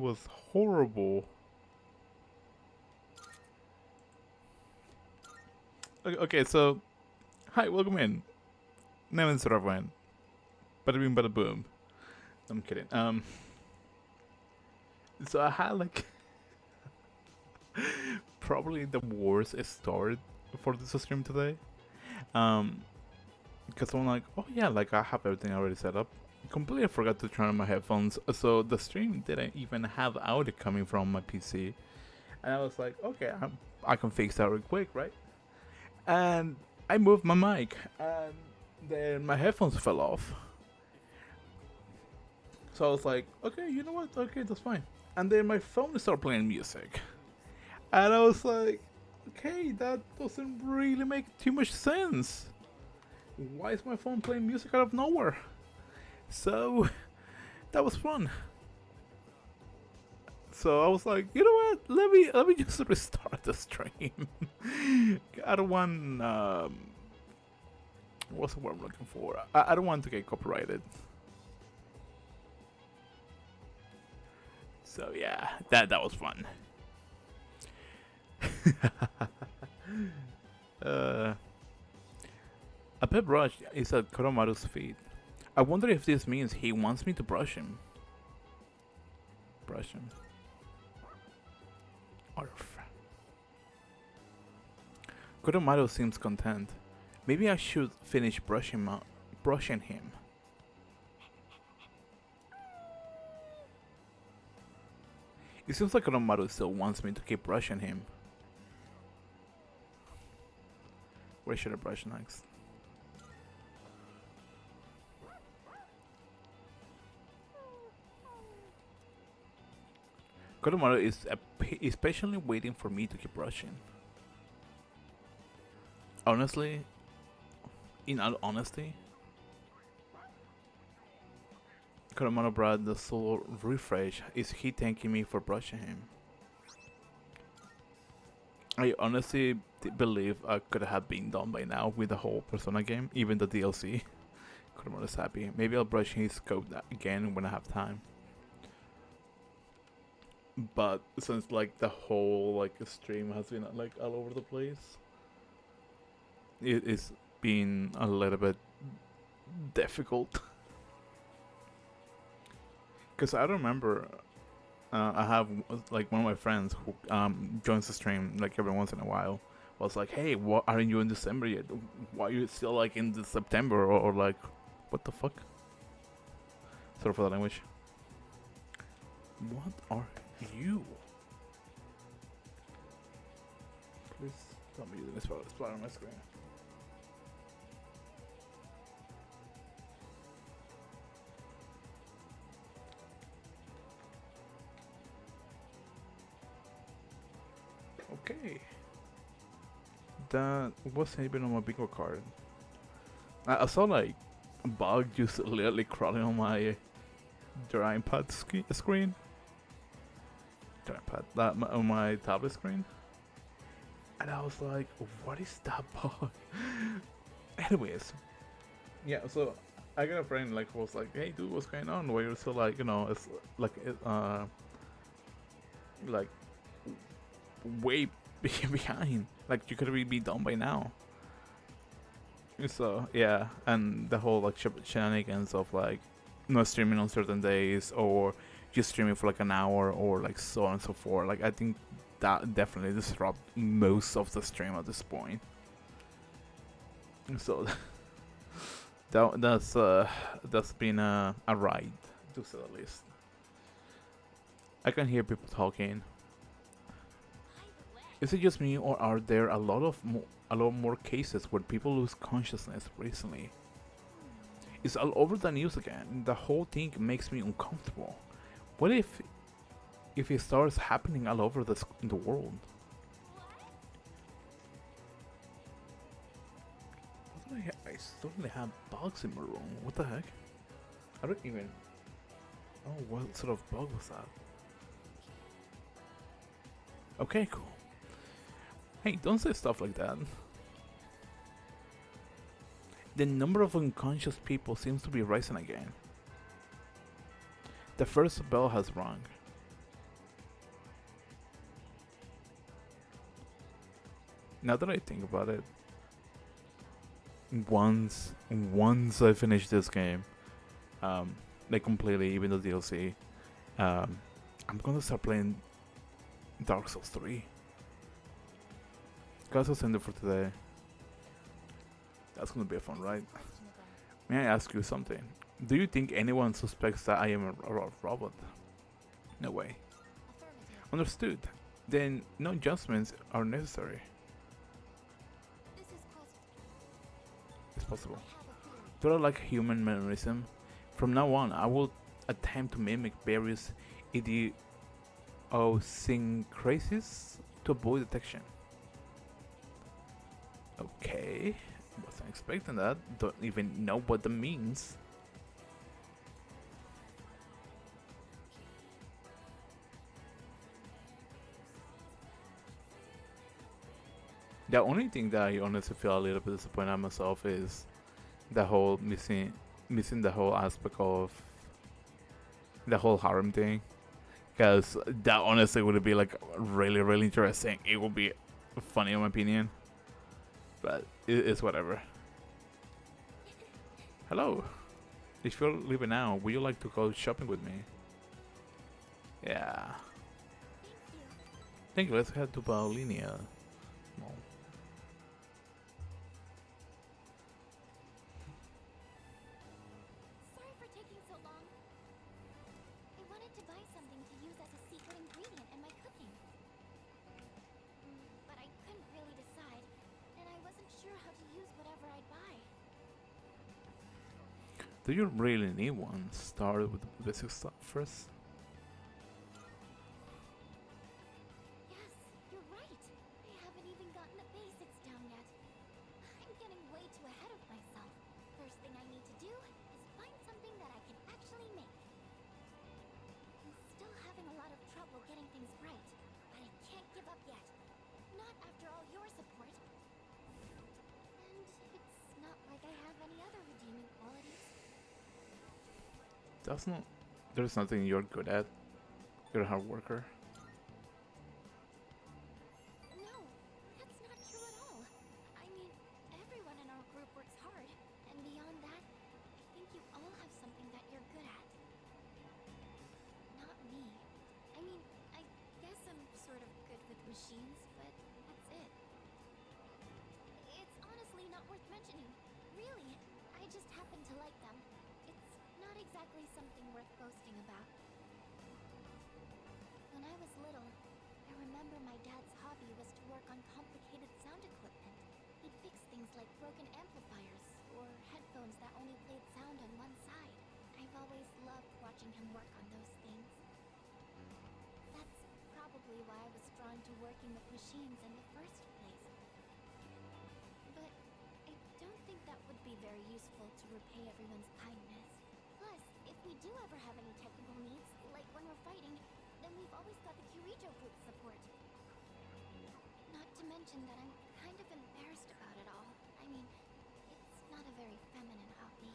was horrible. Okay, so hi, welcome in. Name is Ravan. Bada bing, bada boom. I'm kidding. So I had like probably the worst start for this stream today. Um, because I'm like, oh yeah, like I have everything already set up. Completely forgot to turn on my headphones, so the stream didn't even have audio coming from my PC. And I was like, okay, I can fix that real quick, right? And I moved my mic, and then my headphones fell off. So I was like, okay, you know what? Okay, that's fine. And then my phone started playing music. And I was like, okay, that doesn't really make too much sense. Why is my phone playing music out of nowhere? So that was fun. So I was like, you know what? Let me just restart the stream. I don't want what's the word I'm looking for? I don't want to get copyrighted. So yeah, that was fun. uh, a pet brush is at Koromaru's feet. I wonder if this means he wants me to brush him. Brush him. Arf. Koromaru seems content. Maybe I should finish brushing him. It seems like Koromaru still wants me to keep brushing him. Where should I brush next? Koromaru is patiently waiting for me to keep brushing. Honestly, in all honesty, Koromaru brought the soul refresh. Is he thanking me for brushing him? I honestly believe I could have been done by now with the whole Persona game, even the DLC. Koromaru's happy. Maybe I'll brush his coat again when I have time. But since like the whole like stream has been like all over the place, it is been a little bit difficult. Cause I remember I have like one of my friends who joins the stream like every once in a while. Was like, hey, what aren't you in December yet? Why are you still like in the September or like, what the fuck? Sorry for the language. What are you? Please don't be using this spot on my screen. Okay. That wasn't even on my bingo card. I saw like a bug just literally crawling on my drawing pad screen. Drawing pad, on my tablet screen. And I was like, what is that bug? Anyways. Yeah, so I got a friend like who was like, hey dude, what's going on? Why you're so like, you know, it's like like way behind. Like you could really be done by now. So yeah, and the whole like shenanigans of like not streaming on certain days or just streaming for like an hour or like so on and so forth. Like I think that definitely disrupt most of the stream at this point. So that's been a ride to say the least. I can hear people talking. Is it just me, or are there a lot more cases where people lose consciousness recently? It's all over the news again. The whole thing makes me uncomfortable. What if it starts happening all over the world? What do I suddenly have bugs in my room. What the heck? I don't even. Oh, what sort of bug was that? Okay, cool. Hey, don't say stuff like that. The number of unconscious people seems to be rising again. The first bell has rung. Now that I think about it, once I finish this game, um, like completely, even the DLC, um, I'm gonna start playing Dark Souls 3. Guys, I'll send it for today. That's gonna be a fun ride. May I ask you something? Do you think anyone suspects that I am a robot? No way. Understood. Then no adjustments are necessary. It's possible. Sort of like human mannerism. From now on, I will attempt to mimic various idiosyncrasies to avoid detection. Okay. Wasn't expecting that. Don't even know what that means. The only thing that I honestly feel a little bit disappointed at myself is the whole missing the whole aspect of the whole harem thing. Because that honestly would be like really interesting. It would be funny in my opinion. But it's whatever. Hello. If you're leaving now, would you like to go shopping with me? Yeah. Thank you. Let's head to Paulinia. Mall. Sorry for taking so long. I wanted to buy something to use as a secret ingredient in my cooking. But I couldn't really decide, and I wasn't sure how to use whatever I'd buy. Do you really need one? Start with the basic stuff first. Yes, you're right. I haven't even gotten the basics down yet. I'm getting way too ahead of myself. First thing I need to do is find something that I can actually make. I'm still having a lot of trouble getting things right, but I can't give up yet. Not after all your support. And it's not like I have any other redeeming qualities. That's not. There's nothing you're good at. You're a hard worker. No, that's not true at all. I mean, everyone in our group works hard, and beyond that, I think you all have something that you're good at. Not me. I mean, I guess I'm sort of good with machines, but that's it. It's honestly not worth mentioning. Really, I just happen to like them. It's not exactly something worth boasting about. When I was little, I remember my dad's hobby was to work on complicated sound equipment. He'd fix things like broken amplifiers, or headphones that only played sound on one side. I've always loved watching him work on those things. That's probably why I was drawn to working with machines in the first place. But I don't think that would be very useful to repay everyone's kindness. Plus, if we do ever have any technical needs, like when we're fighting, then we've always got the Kirijo group's support. Not to mention that I'm kind of embarrassed about it all. I mean, it's not a very feminine hobby.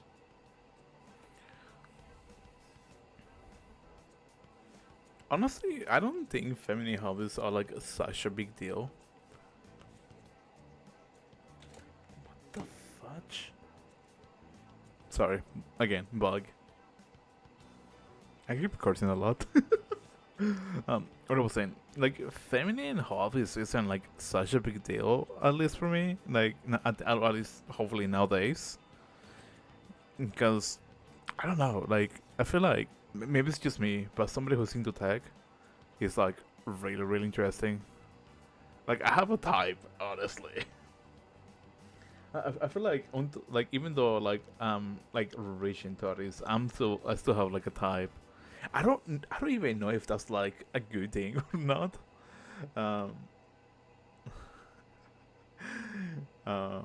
Honestly, I don't think feminine hobbies are like such a big deal. What the fudge? Sorry, again, bug. I keep cursing a lot. What I was saying, like feminine hobbies isn't like such a big deal, at least for me. Like at least hopefully nowadays, because I don't know. Like I feel like maybe it's just me, but somebody who's into tech is like really interesting. Like I have a type, honestly. I feel like like even though like rich in thirties, I still have like a type. I don't even know if that's like a good thing or not. Um, uh,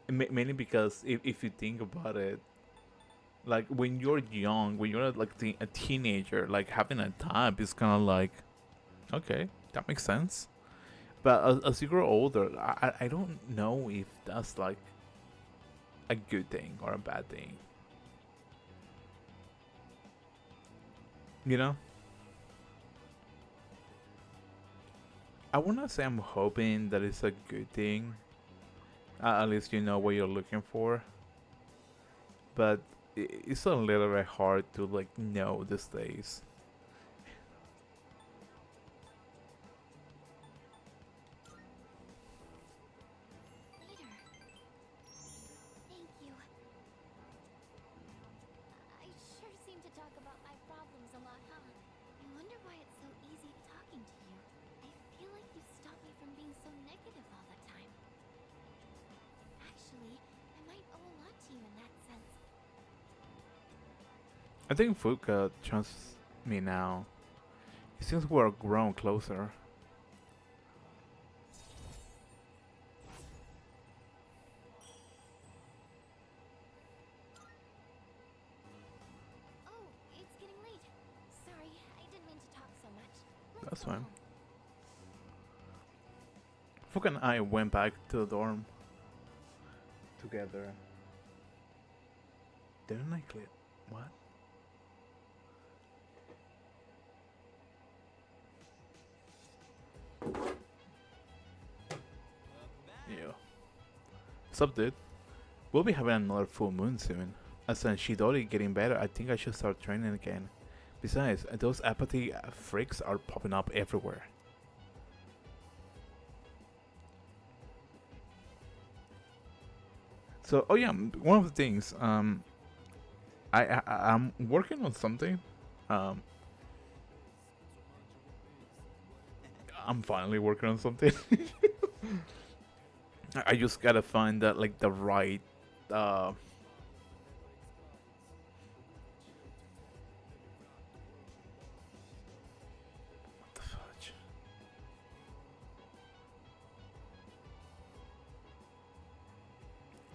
mainly because if you think about it, like when you're young, when you're like a teenager, like having a type is kind of like okay, that makes sense. But as you grow older, I don't know if that's like a good thing or a bad thing. You know? I wanna say I'm hoping that it's a good thing. At least you know what you're looking for. But it's a little bit hard to like know these days. Later. Thank you. I sure seem to talk about my problems a lot, huh? I wonder why it's so easy talking to you. I feel like you stop me from being so negative all the time. Actually, I might owe a lot to you in that sense. I think Fuka trusts me now. It seems we're grown closer. Oh, it's getting late. Sorry, I didn't mean to talk so much. Let's That's go fine. home. Fuka and I went back to the dorm together. Didn't I click? What? Yeah. What's up, dude? We'll be having another full moon soon. As in Shidori getting better, I think I should start training again. Besides, those apathy freaks are popping up everywhere. So, oh yeah, one of the things, I'm working on something. Um, I'm finally working on something. I just gotta find that like the right, what the fudge?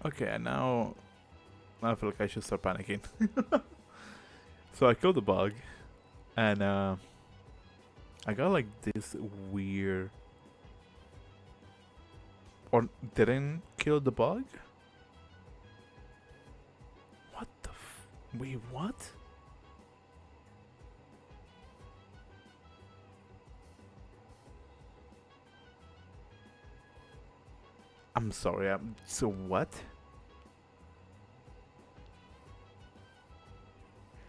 Okay, now I feel like I should start panicking. So I killed the bug, and I got like this weird, or didn't kill the bug. What the? Wait, what? I'm sorry. So what?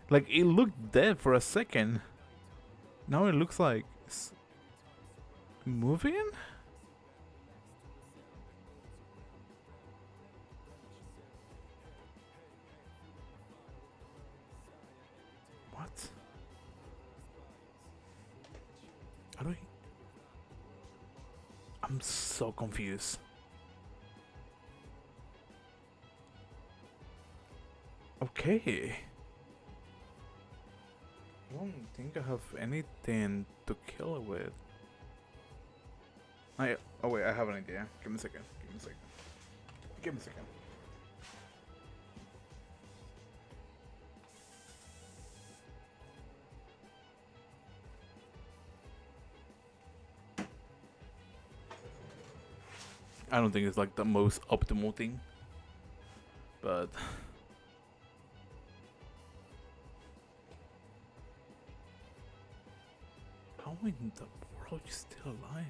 Like it looked dead for a second. Now it looks like it's moving. What? How do I? I'm so confused. Okay. I don't think I have anything to kill it with. Oh wait, I have an idea. Give me a second. Give me a second. Give me a second. I don't think it's like the most optimal thing, but how in the world are you still alive?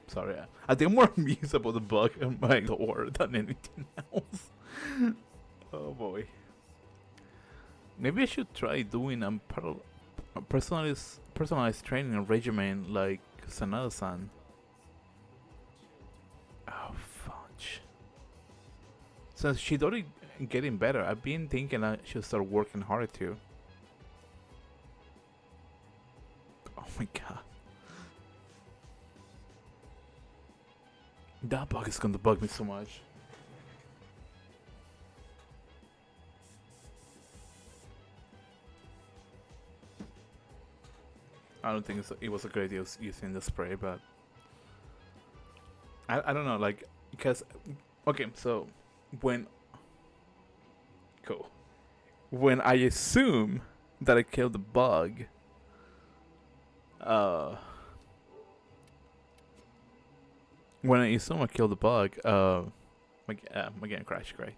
Sorry, I think more amused about the bug in my door than anything else. Oh boy. Maybe I should try doing a personalized training regimen like Sanada-san. Oh fudge. Since she's already getting better, I've been thinking I should start working harder too. Oh my god. That bug is gonna bug me so much. I don't think it was a great idea using the spray, but I don't know, like, because, okay, so when, cool, when I assume that I killed the bug, when I assume I killed the bug, I'm getting crash, great.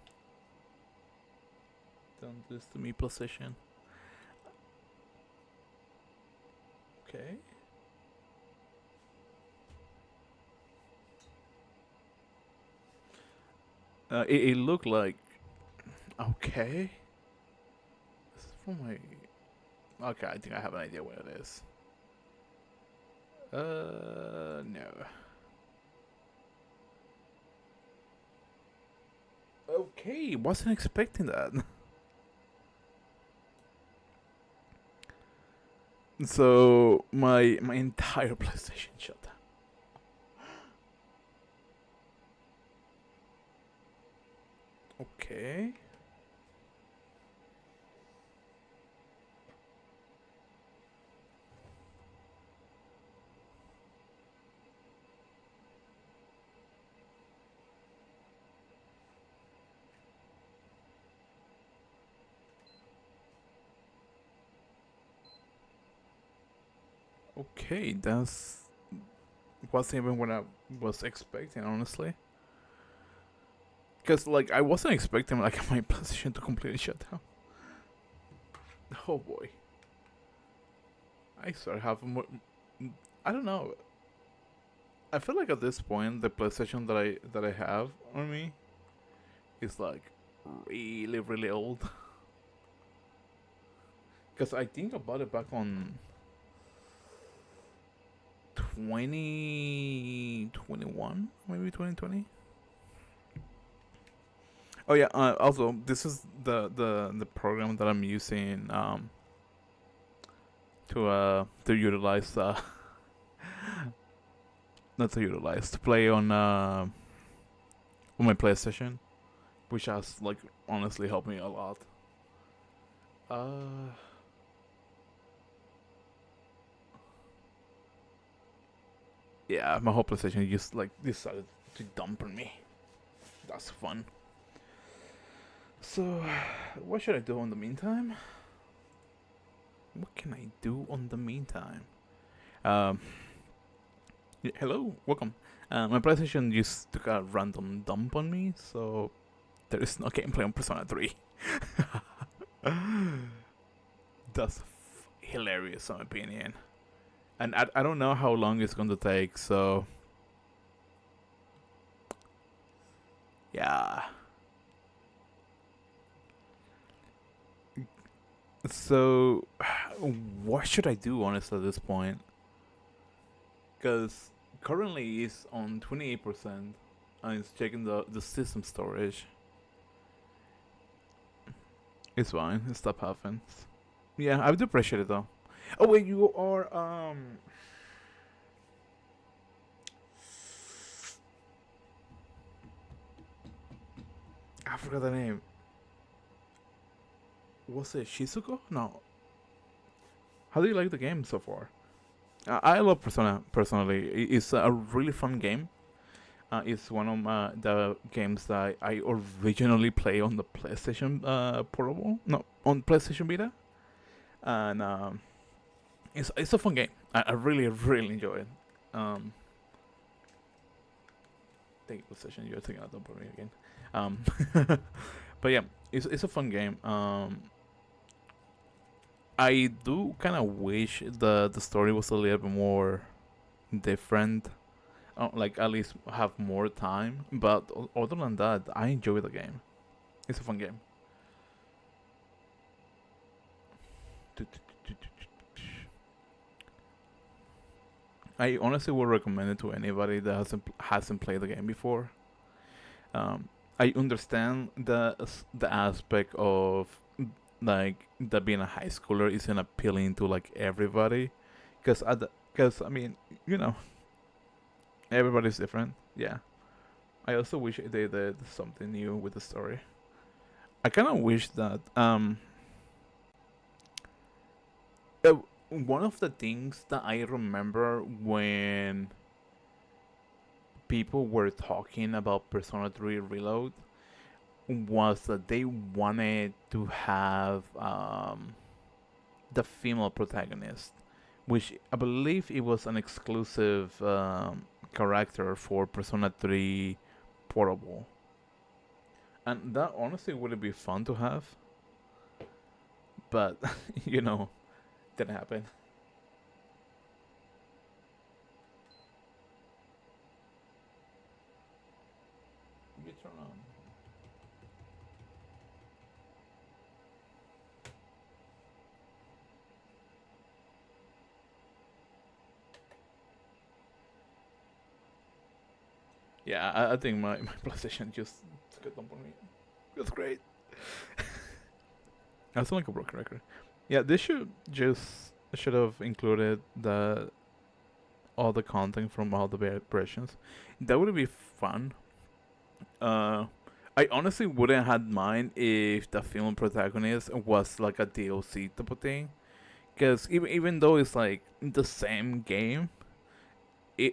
Don't lose to me position. Okay. It looked like okay. This is for my. Okay, I think I have an idea what it is. No. Okay, wasn't expecting that. So my entire PlayStation shut down. Okay. Okay, that's wasn't even what I was expecting, honestly. Cause like I wasn't expecting like my PlayStation to completely shut down. Oh boy, I started having more. I don't know. I feel like at this point the PlayStation that I have on me is like really old. Cause I think I bought it back on 2021, maybe 2020. Oh yeah. Also, this is the program that I'm using to utilize not to utilize to play on my PlayStation, which has like honestly helped me a lot. Uh, yeah, my whole PlayStation just like decided to dump on me. That's fun. So, what should I do in the meantime? What can I do on the meantime? Um, hello, welcome. My PlayStation just took a random dump on me, so there is no gameplay on Persona 3. That's hilarious, in my opinion. And I don't know how long it's going to take, so. Yeah. So, what should I do, honestly, at this point? Because currently it's on 28%, and it's checking the system storage. It's fine, stuff happens. Yeah, I would appreciate it though. Oh wait, you are I forgot the name. Was it Shizuko? No. How do you like the game so far? I love Persona personally. It's a really fun game. It's one of the games that I originally play on the PlayStation Portable. No, on PlayStation Vita, and it's a fun game. I really enjoy it. Um, Thank you, PlayStation. You're taking out the me again. Um, but yeah, it's a fun game. I do kind of wish the story was a little bit more different. Like at least have more time. But other than that, I enjoy the game. It's a fun game. I honestly would recommend it to anybody that hasn't played the game before. I understand the aspect of like that being a high schooler isn't appealing to like everybody, because I mean, you know, everybody's different. Yeah. I also wish they did something new with the story. I kind of wish that one of the things that I remember when people were talking about Persona 3 Reload was that they wanted to have the female protagonist, which I believe it was an exclusive character for Persona 3 Portable. And that honestly would be fun to have, but you know, didn't happen. You turn on. Yeah, I think my PlayStation just took a dump on me. That's great. I sound like a broken record. Yeah, this should have included the all the content from all the versions. That would be fun. Uh, I honestly wouldn't had mind if the film protagonist was like a DLC type of thing. Because even though it's like the same game,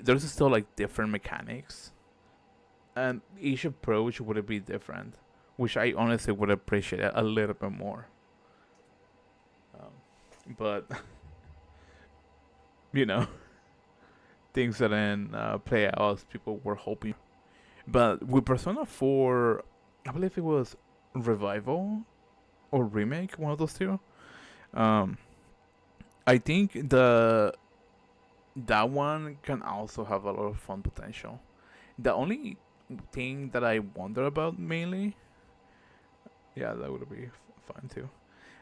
there's still like different mechanics, and each approach would be different, which I honestly would appreciate a little bit more. But you know, things that didn't play out as people were hoping. But with Persona 4, I believe it was revival or remake, one of those two. Um, I think that one can also have a lot of fun potential. The only thing that I wonder about mainly, yeah, that would be fun too.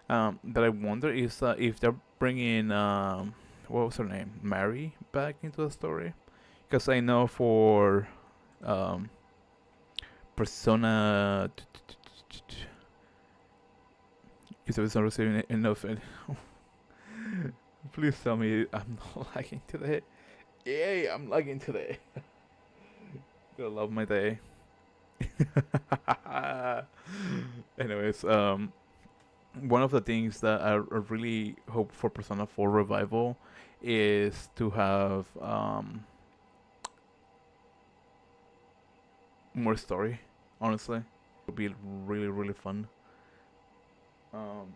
That I wonder is if they're bringing what was her name, Mary, back into the story, because I know for um, Persona, because I was not receiving enough. Please tell me I'm not lagging today. Yay, I'm lagging today. Gonna love my day. Anyways, one of the things that I really hope for Persona 4 revival is to have more story. Honestly, it would be really really fun. Um,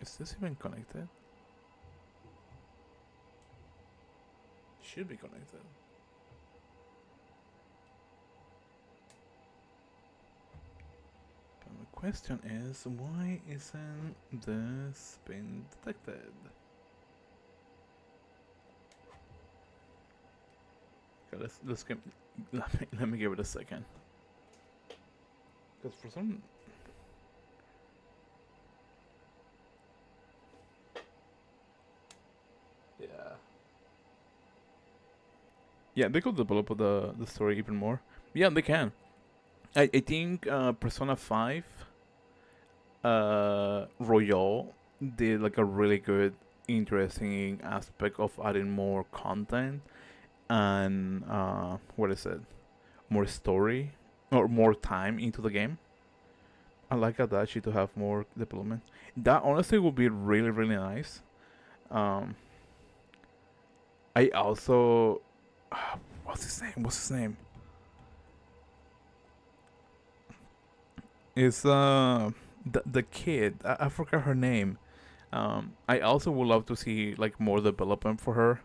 is this even connected? Should be connected. But my question is, why isn't this being detected? Okay, let's give let me give it a second. Because for some yeah. Yeah, they could develop the story even more. Yeah, they can. I think Persona 5 Royal did like a really good interesting aspect of adding more content and what is it? More story or more time into the game. I like Adachi to have more development. That honestly would be really really nice. Um, I also what's his name? What's his name? Is the kid? I forgot her name. I also would love to see like more development for her.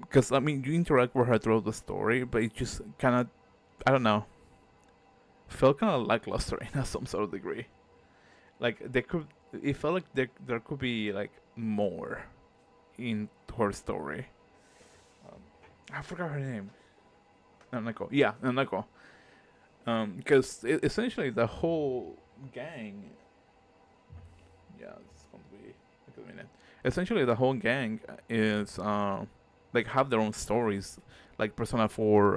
Because I mean, you interact with her throughout the story, but it just kind of, I don't know, felt kind of lackluster in some sort of degree. Like it felt like there could be like more in her story. Um, I forgot her name. Nanako. Yeah, Nanako. Because essentially the whole gang. Yeah, it's going to be a good minute. Essentially, the whole gang is like have their own stories, like Persona 4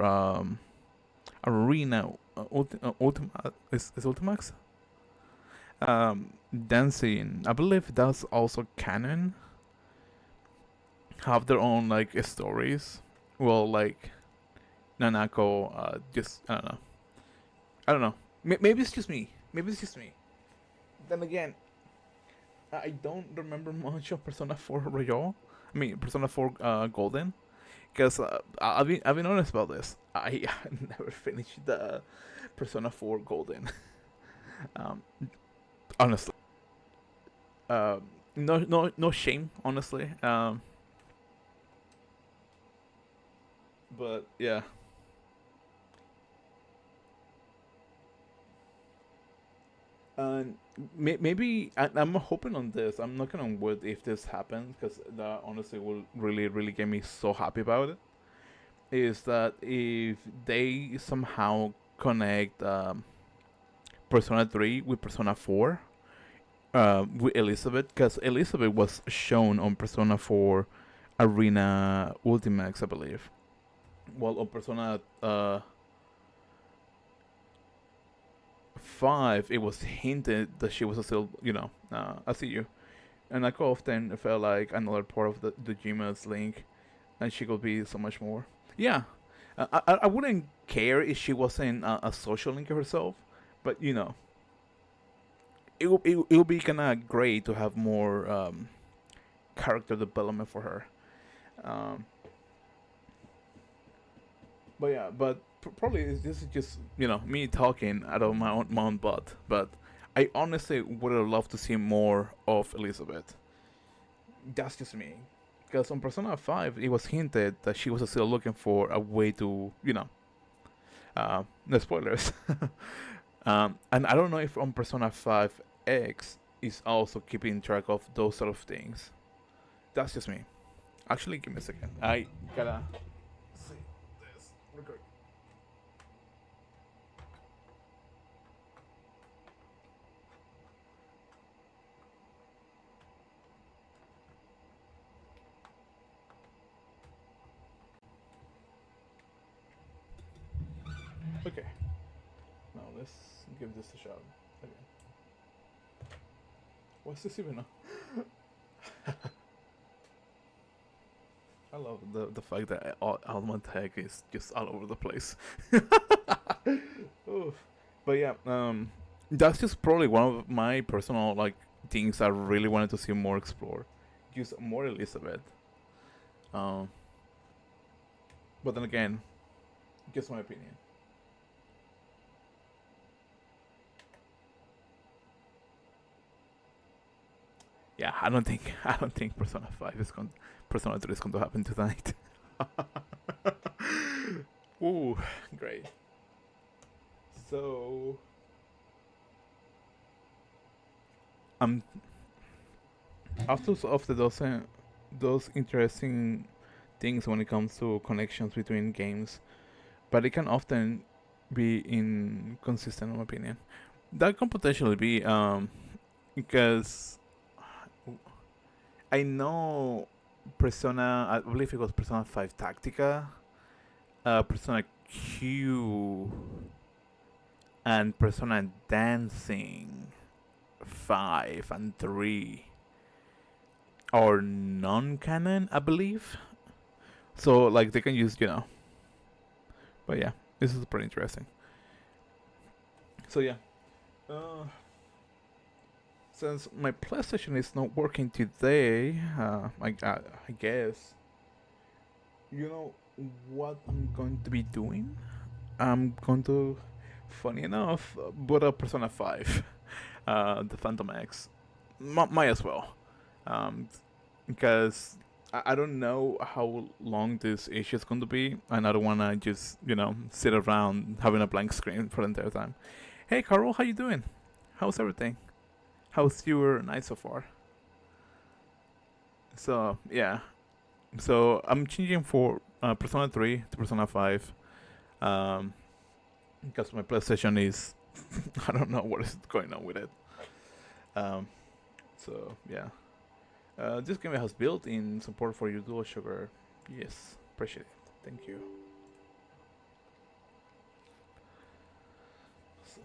Arena Ultima is Ultimax dancing. I believe that's also canon. Have their own like stories. Well, like Nanako, just I don't know. I don't know. Maybe it's just me. Maybe it's just me. Then again, I don't remember much of Persona 4 Royal. I mean, Persona 4 Golden. Because I've been honest about this. I never finished the Persona 4 Golden. um, honestly. No shame, honestly. But yeah. And maybe I'm hoping on this. I'm knocking on wood if this happens, because that honestly will really, really get me so happy about it. Is that if they somehow connect Persona 3 with Persona 4 with Elizabeth, because Elizabeth was shown on Persona 4 Arena Ultimax, I believe. Well, on Persona 5, it was hinted that she was still, a CU. And I could often felt like another part of the Jima's link, and she could be so much more. Yeah, I wouldn't care if she wasn't a social link herself, but it would be kind of great to have more character development for her. Um, but yeah, but probably this is just me talking out of my own butt. But I honestly would have loved to see more of Elizabeth. That's just me. Because on Persona 5, it was hinted that she was still looking for a way to, no spoilers. And I don't know if on Persona 5 X is also keeping track of those sort of things. That's just me. Actually, give me a second. I gotta see this real quick. Okay. Now let's give this a shot. Okay. What's this even? I love the fact that Alma Tech is just all over the place. Oof. But yeah, that's just probably one of my personal things I really wanted to see more explored. Just more Elizabeth. Um, but then again, just my opinion. Yeah, I don't think Persona 3 is going to happen tonight. Ooh, great. So, um, after those interesting things when it comes to connections between games, but it can often be inconsistent, in my opinion. That can potentially be because I know Persona, I believe it was Persona 5 Tactica, Persona Q, and Persona Dancing 5 and 3 are non canon, I believe. So, they can use, But yeah, this is pretty interesting. So, yeah. Uh, since my PlayStation is not working today, I guess, you know what I'm going to be doing? I'm going to, funny enough, boot up Persona 5, the Phantom X. Might as well. Um, because I don't know how long this issue is going to be, and I don't want to just, sit around having a blank screen for the entire time. Hey, Carol, how you doing? How's everything? How's your night so far? So, yeah. So, I'm changing for Persona 3 to Persona 5. Um, because my PlayStation is I don't know what is going on with it. Um, so yeah, this game has built-in support for your dual sugar. Yes, appreciate it. Thank you. So,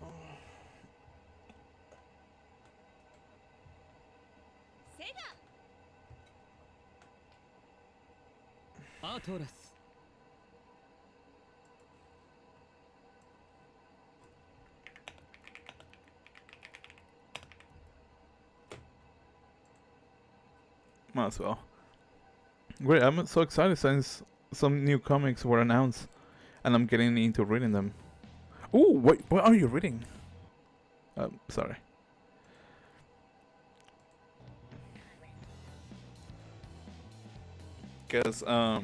Sega! Artoras. might as well. Great, I'm so excited since some new comics were announced, and I'm getting into reading them. Ooh, what are you reading? Sorry. Because are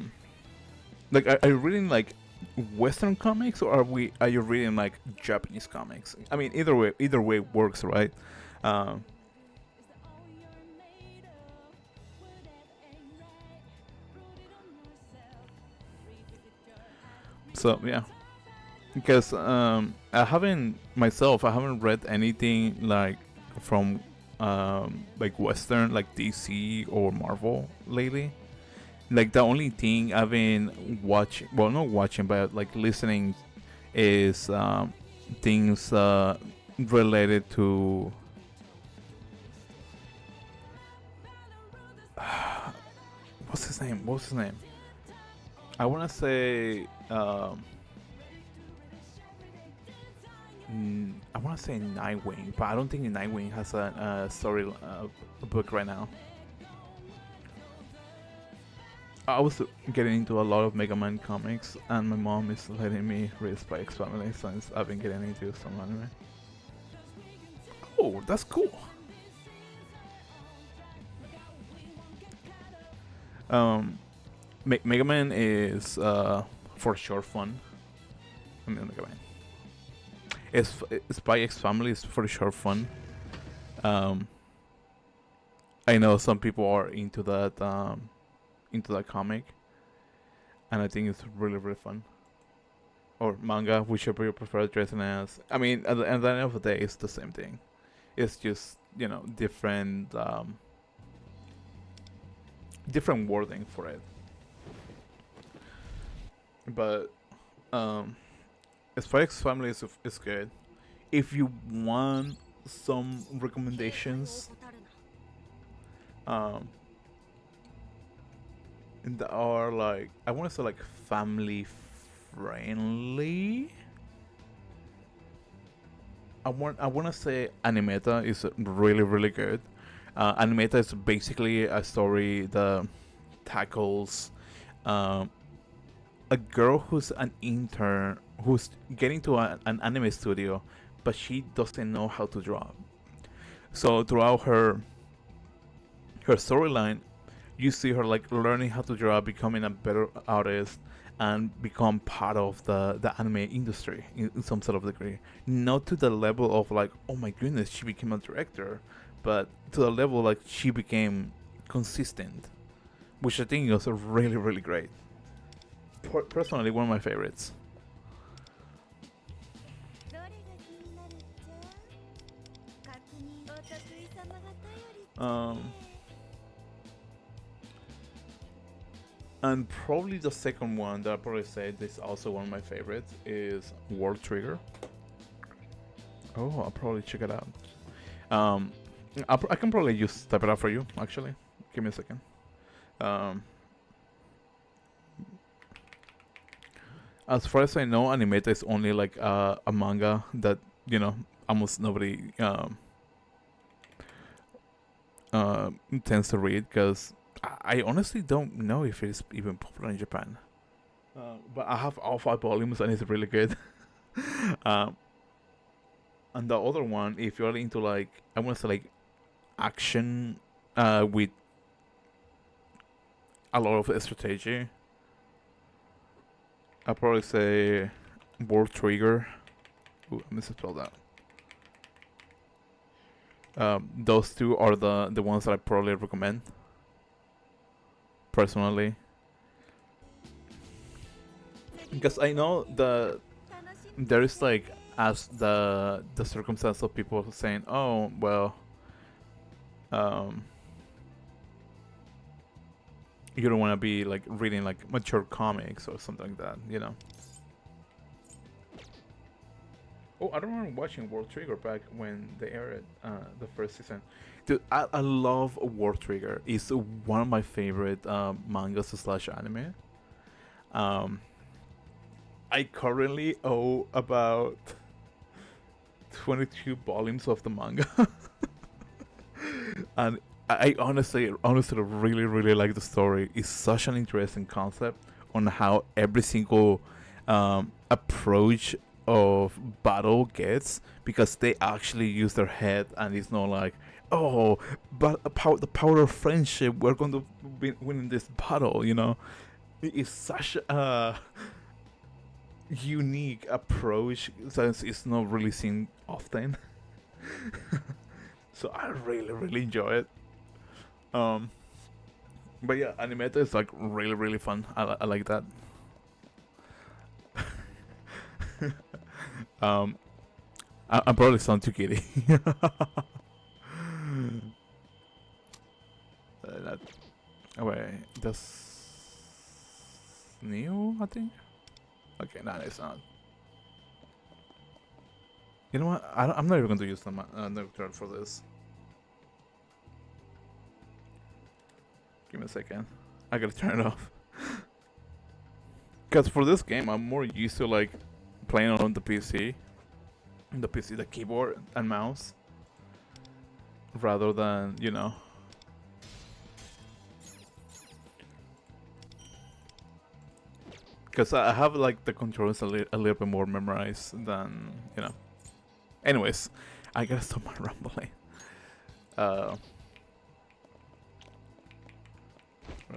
you reading Western comics, or are you reading Japanese comics? I mean, either way works, right? Um, so yeah, because I haven't read anything from Western, like DC or Marvel lately. Like the only thing I've been watching, well, not watching, but like listening, is things related to what's his name? What's his name? I wanna say I wanna say Nightwing, but I don't think Nightwing has a story book right now. I was getting into a lot of Mega Man comics, and my mom is letting me read Spy X Family since I've been getting into some anime. Oh, that's cool. Mega Man is for sure fun. I mean, Mega Man. Spy X Family is for sure fun. I know some people are into that comic, and I think it's really really fun. Or manga, whichever you prefer dressing as. I mean, at the end of the day, it's the same thing. It's just different different wording for it. But Spy X Family is good. If you want some recommendations, that are like, I want to say like family friendly. I want to say Animeta is really really good. Animeta is basically a story that tackles a girl who's an intern who's getting to an anime studio, but she doesn't know how to draw. So throughout her storyline, you see her like learning how to draw, becoming a better artist, and become part of the anime industry in some sort of degree. Not to the level of like, oh my goodness, she became a director, but to the level like she became consistent, which I think is really really great. Personally, one of my favorites. Um, and probably the second one that I probably say is also one of my favorites is World Trigger. Oh, I'll probably check it out. I can probably just type it out for you. Actually, give me a second. As far as I know, Animeta is only like a manga that almost nobody tends to read, because I honestly don't know if it's even popular in Japan. But I have all 5 volumes and it's really good. And the other one, if you're into like, I want to say like action with a lot of strategy, I'll probably say World Trigger. Ooh, I misspelled that. Those two are the ones that I probably recommend personally, because I know there is like, as the circumstance of people saying, oh well, you don't want to be like reading like mature comics or something like that. Oh, I don't remember watching World Trigger back when they aired the first season. Dude, I love World Trigger. It's one of my favorite mangas slash anime. I currently owe about 22 volumes of the manga. And I honestly really really like the story. It's such an interesting concept on how every single approach of battle gets, because they actually use their head, and it's not like, oh, but the power of friendship, we're going to be winning this battle. It's such a unique approach since it's not really seen often. So I really really enjoy it. But yeah, Animeta is like really really fun. I like that. I probably sound too giddy. That, oh wait, that's new, I think. Okay, no, it's not. You know what? I'm not even going to use the Nocturne for this. Give me a second. I gotta turn it off. Because for this game, I'm more used to like playing on the PC. The keyboard and mouse. Rather than, you know. Because I have like the controls a little bit more memorized than, you know. Anyways, I gotta stop my rambling. I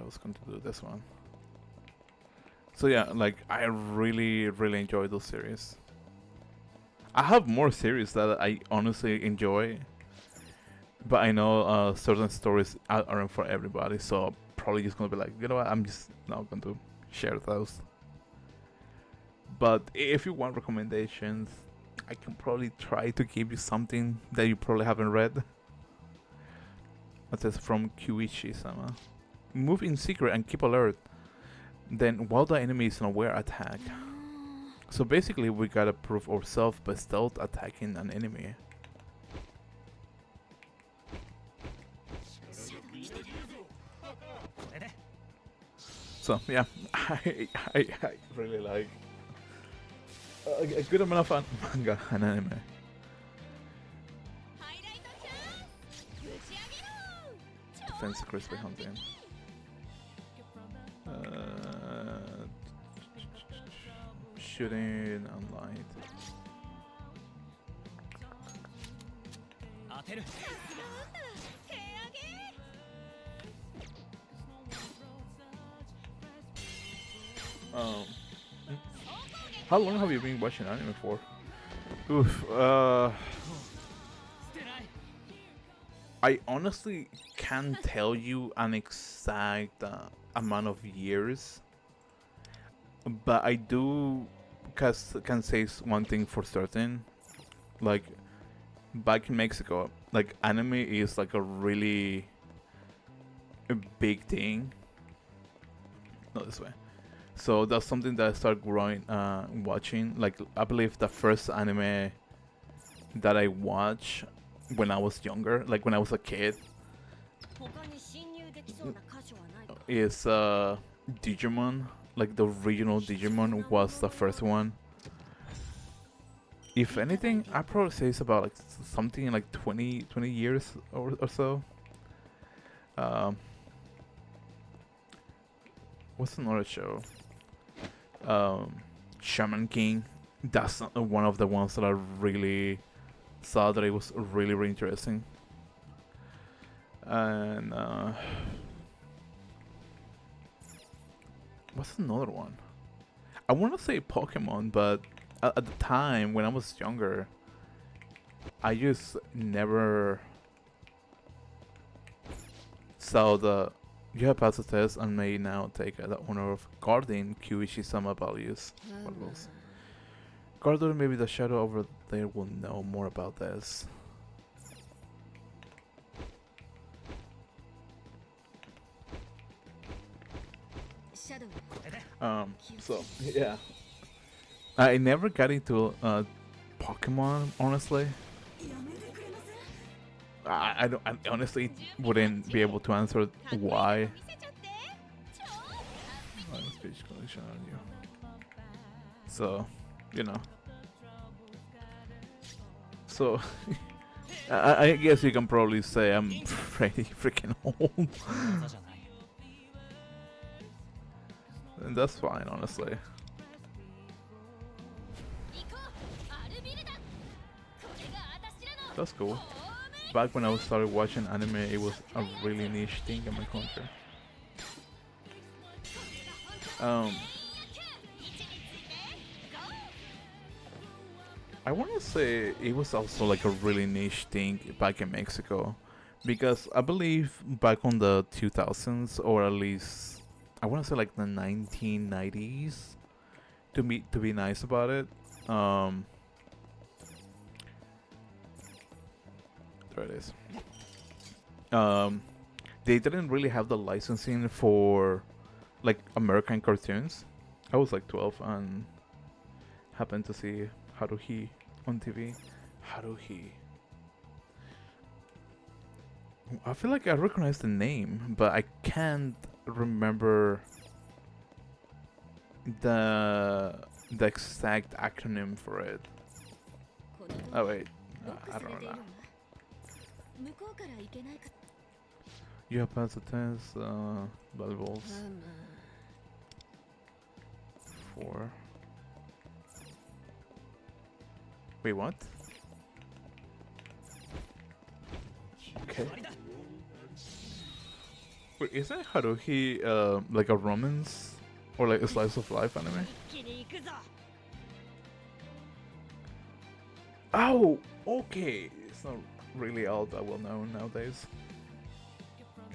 was going to do this one. So yeah, like I really enjoy those series. I have more series that I honestly enjoy, but I know certain stories aren't for everybody. So probably just gonna be like, you know what, I'm just not going to share those. But if you want recommendations, I can probably try to give you something that you probably haven't read. That is from Kyuichi-sama. Move in secret and keep alert. Then while the enemy is unaware, attack. So basically we gotta prove ourselves by stealth attacking an enemy. So yeah, I really like a good amount of manga and anime. Defense crispy hunting. Shooting on light. How long have you been watching anime for? Oof, I honestly can't tell you an exact amount of years, but I do can say one thing for certain. Like back in Mexico, like anime is like a really big thing. Not this way. So that's something that I started growing, watching. Like I believe the first anime that I watched when I was younger, like when I was a kid, is Digimon. Like the original Digimon was the first one. If anything, I probably say it's about like something like 20 years or so. What's another show? Shaman King. That's one of the ones that I really saw that it was really interesting. And what's another one? I want to say Pokemon, but at the time when I was younger, I just never saw the. You have passed the test and may now take the honor of guarding Kyuichi-sama values. Guardian, maybe the shadow over there will know more about this. So yeah, I never got into Pokemon, honestly. I honestly wouldn't be able to answer why. Speech collection on you. So, you know. So, I guess you can probably say I'm pretty freaking old. And that's fine, honestly. That's cool. Back when I started watching anime, it was a really niche thing in my country. I want to say it was also like a really niche thing back in Mexico, because I believe back on the 2000s, or at least I want to say like the 1990s, to be nice about it. There it is. They didn't really have the licensing for like American cartoons. I was like 12 and happened to see Haruhi on TV. Haruhi. I feel like I recognize the name, but I can't remember the exact acronym for it. Oh wait, I don't know. You have passed the test, valuables. 4. Wait, what? Okay. Wait, isn't Haruhi like a romance or like a slice of life anime? Oh, okay. It's not really all that well known nowadays.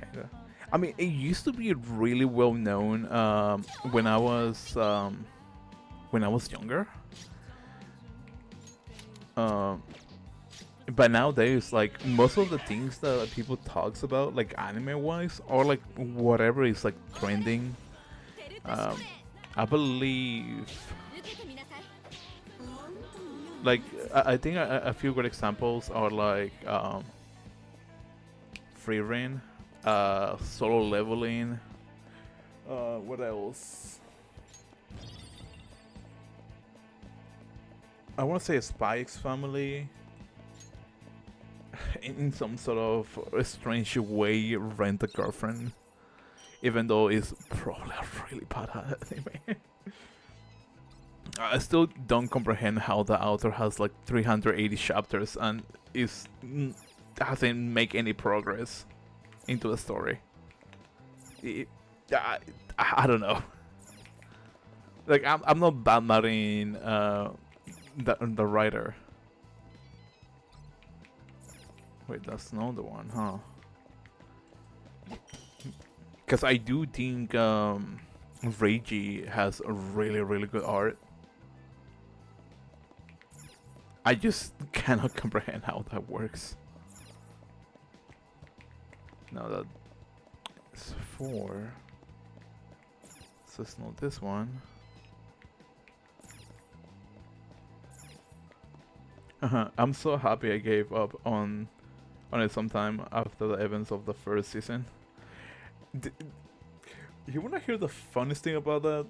Kinda. I mean, it used to be really well known when I was younger. But nowadays, like most of the things that people talks about, like anime wise, or like whatever is like trending, I believe. Like I think a few good examples are like Free Reign, Solo Leveling. What else? I want to say Spy X Family. In some sort of a strange way, Rent a Girlfriend, even though it's probably a really bad anime. I still don't comprehend how the author has like 380 chapters and hasn't make any progress into the story. I don't know. Like I'm not bad mouthing the writer. Wait, that's not the one, huh? Because I do think Reiji has a really good art. I just cannot comprehend how that works. No, that's 4. So it's not this one. I'm so happy I gave up on it sometime after the events of the first season. You wanna hear the funniest thing about that?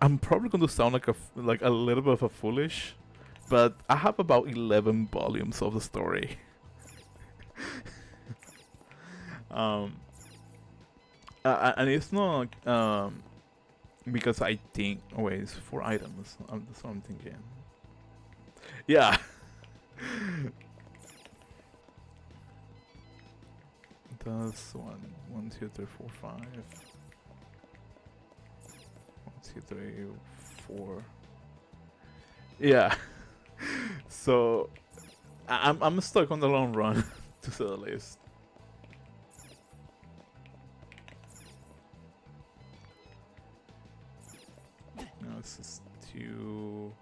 I'm probably going to sound like a little bit of a foolish, but I have about 11 volumes of the story. And it's not because I think. Oh wait, it's 4 items. That's what I'm thinking. Yeah. That's 1, 2, 3, 4, 5. 1, 2, 3, 4. Yeah. So I'm stuck on the long run to say the least. No, this is 2,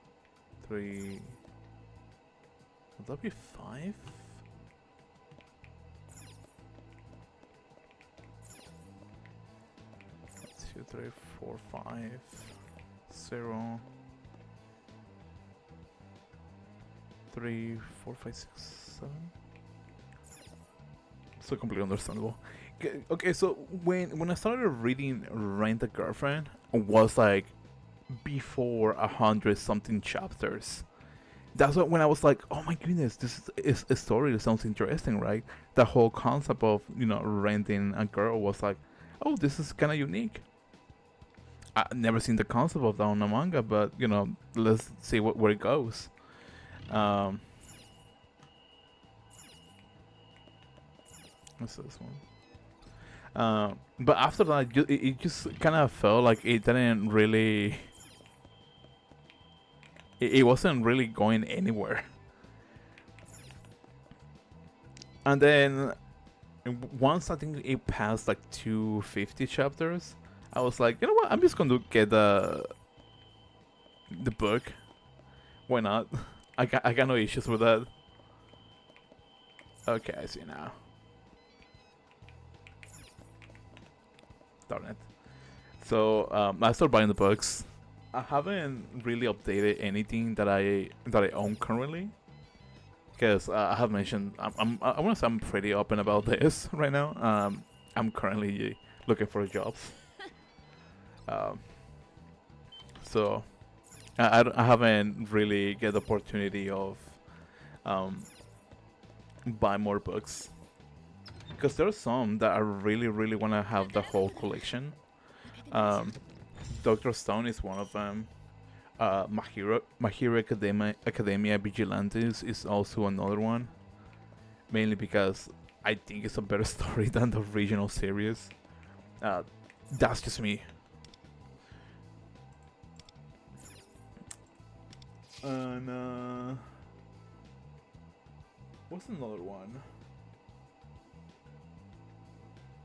3. Would that be 5? Two, 3, 4, 5, 0, 3, 4, 5, 6, 7. So completely understandable. Okay, so when I started reading Rent a Girlfriend, it was like before 100 something chapters. That's when I was like, oh my goodness, this is a story that sounds interesting, right? The whole concept of renting a girl was like, oh, this is kind of unique. I've never seen the concept of that on a manga, but let's see where it goes. What's this one? But after that, it just kind of felt like it didn't really. It wasn't really going anywhere. And then once I think it passed like 250 chapters, I was like, you know what? I'm just going to get the book. Why not? I got no issues with that. Okay, I see now. Darn it. So I started buying the books. I haven't really updated anything that I own currently, because I have mentioned I want to say I'm pretty open about this right now. I'm currently looking for jobs. Um, so I haven't really get the opportunity of um, buy more books, because there's some that I really want to have the whole collection. Um, Doctor Stone is one of them. My Hero Academia Vigilantes is also another one, mainly because I think it's a better story than the original series. That's just me. And what's another one?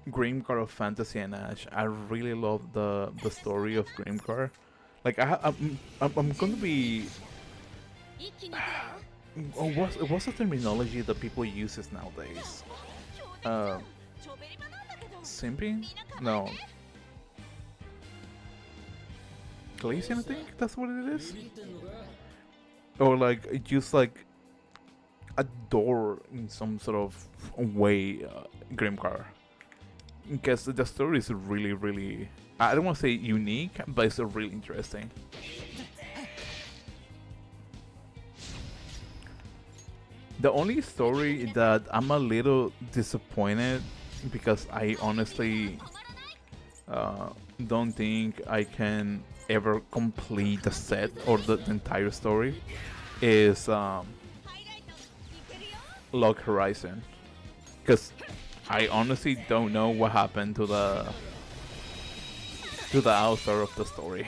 Grimgar of Fantasy and Ash. I really love the story of Grimgar. Like I'm gonna be. Oh, what's the terminology that people uses nowadays? Simping? No. Glacian, I think that's what it is. Or like just like adore in some sort of way Grimgar. Because the story is really, I don't want to say unique, but it's really interesting. The only story that I'm a little disappointed, because I honestly don't think I can ever complete the set or the entire story, is Log Horizon, because I honestly don't know what happened to the author of the story.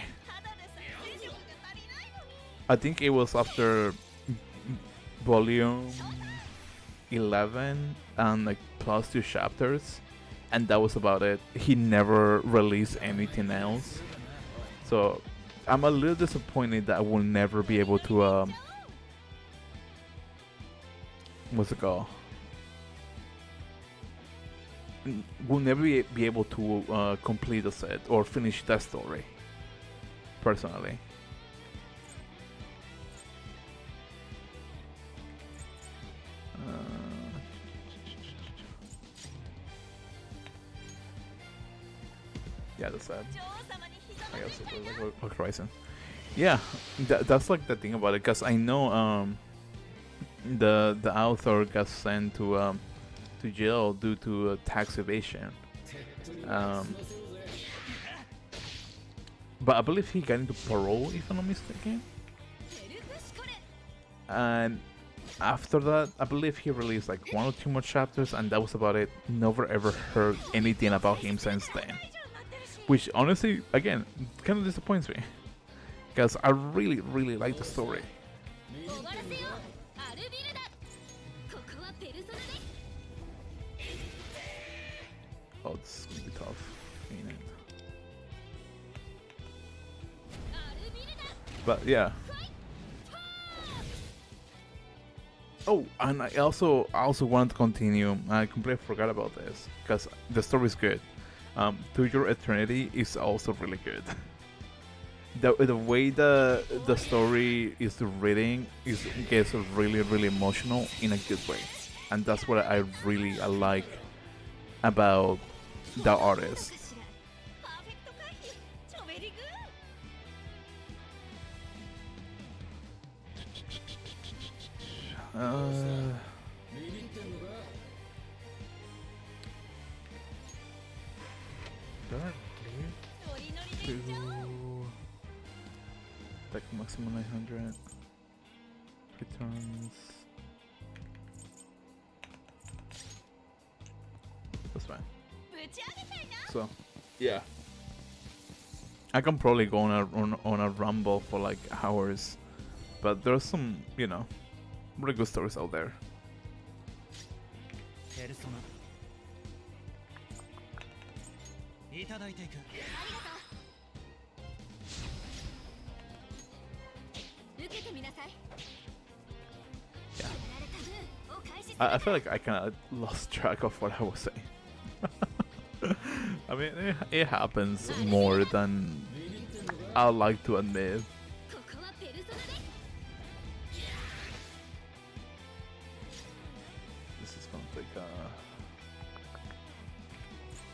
I think it was after volume 11 and like plus 2 chapters, and that was about it. He never released anything else. So I'm a little disappointed that I will never be able to what's it called? Will never be able to complete the set or finish that story. Personally. Yeah, that's sad. I guess it was like Horizon. Yeah, that's like the thing about it, because I know the author got sent to jail due to tax evasion. But I believe he got into parole, if I'm not mistaken. And after that, I believe he released like 1 or 2 more chapters, and that was about it. Never ever heard anything about him since then. Which honestly, again, kind of disappoints me, because I really like the story. Oh, this is gonna be tough, ain't it? But yeah. Oh, and I also wanted to continue. I completely forgot about this, because the story is good. To Your Eternity is also really good. The way the story is reading gets really emotional in a good way, and that's what I like about the artist. Like maximum 900 returns. That's fine. So, yeah, I can probably go on a rumble for like hours, but there's some, you know, really good stories out there. Yeah. I feel like I kind of lost track of what I was saying. I mean, it happens more than I like to admit. ここはペルソナです。 This is gonna take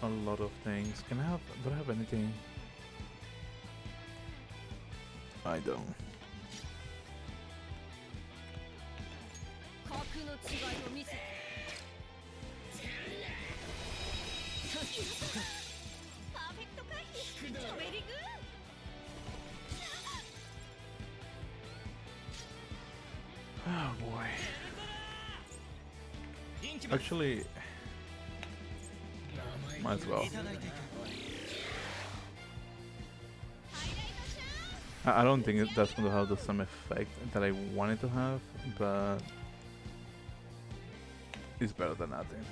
a lot of things. Can I have? Do I have anything? I don't. 格の違いを見せて。パーフェクト回避。超ベリグー。 Oh boy. Actually, might as well. I don't think that's going to have the same effect that I wanted to have, but it's better than nothing.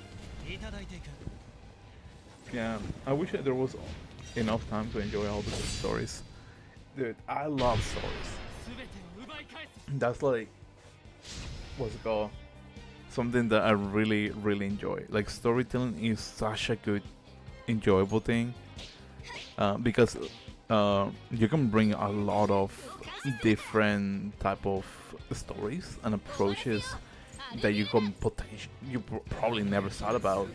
Yeah, I wish there was enough time to enjoy all the good stories. Dude, I love stories. That's like, what's it called? Something that I really, really enjoy. Like, storytelling is such a good, enjoyable thing. Because you can bring a lot of different type of stories and approaches that you can probably never thought about.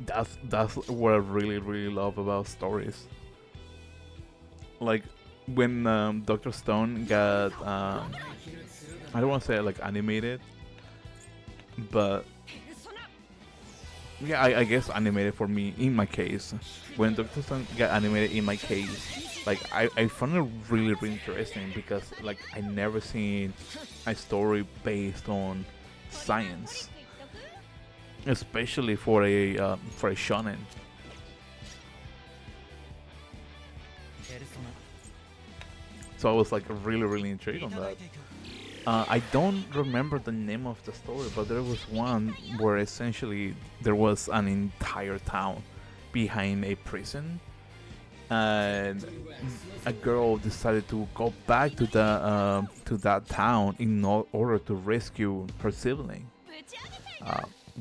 That's what I really, really love about stories. Like when Dr. Stone got I don't want to say like animated, but yeah, I guess animated for me in my case. When Dr. Stone got animated in my case, like I found it really, really interesting because like I never seen a story based on science, especially for a shonen. So I was like really, really intrigued on that. I don't remember the name of the story, but there was one where essentially there was an entire town behind a prison, and a girl decided to go back to that town in order to rescue her sibling.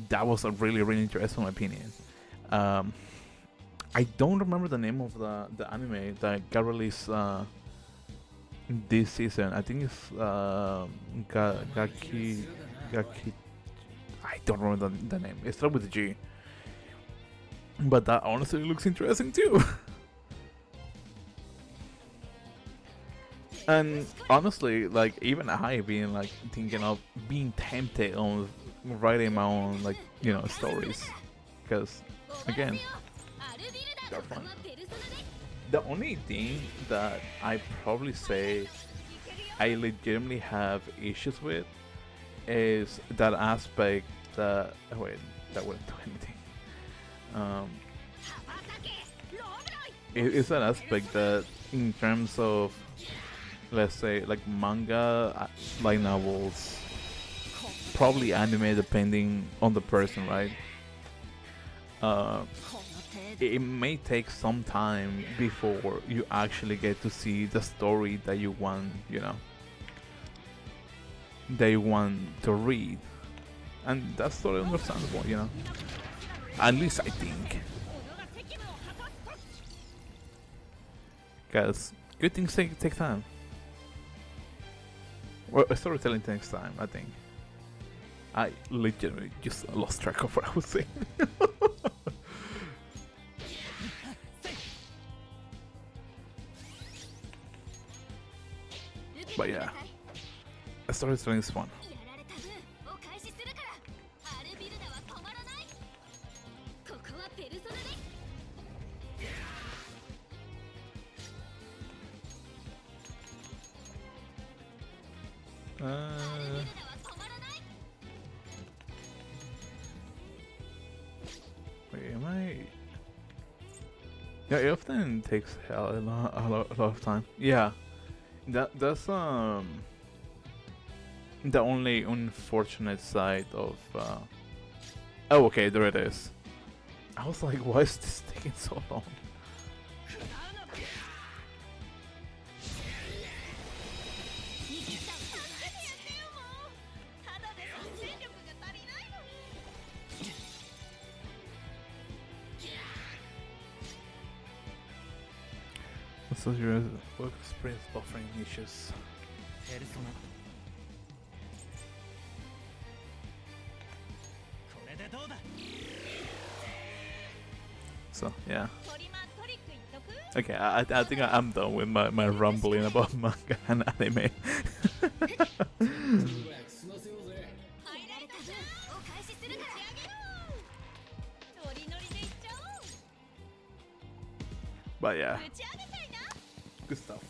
That was a really, really interesting opinion. I don't remember the name of the anime that got released this season. I think it's Gaki. I don't remember the name. It starts with a G. But that honestly looks interesting too. And honestly, like even I being like thinking of being tempted on writing my own like stories, because again, they're fun. The only thing that I probably say I legitimately have issues with is that aspect that wait, that wouldn't do anything. It's an aspect that in terms of, let's say, like manga, light novels, probably anime depending on the person, right? It may take some time before you actually get to see the story that you want, that you want to read. And that's totally understandable, At least I think. Because good things take time. Well, storytelling takes time, I think. I legitimately just lost track of what I was saying. But yeah, I started doing this one. Wait, am I? Yeah, it often takes a lot of time. Yeah. That's the only unfortunate side of oh, okay, there it is. I was like, why is this taking so long? So your work experience buffering issues. ペルソナこれでどうだ So yeah. トリマントリック一徳 Okay, I think I'm done with my rumbling about manga and anime. 入られたぞお返しするからあげろノリノリでいっちゃおう But yeah, 打ち上げたいな good stuff.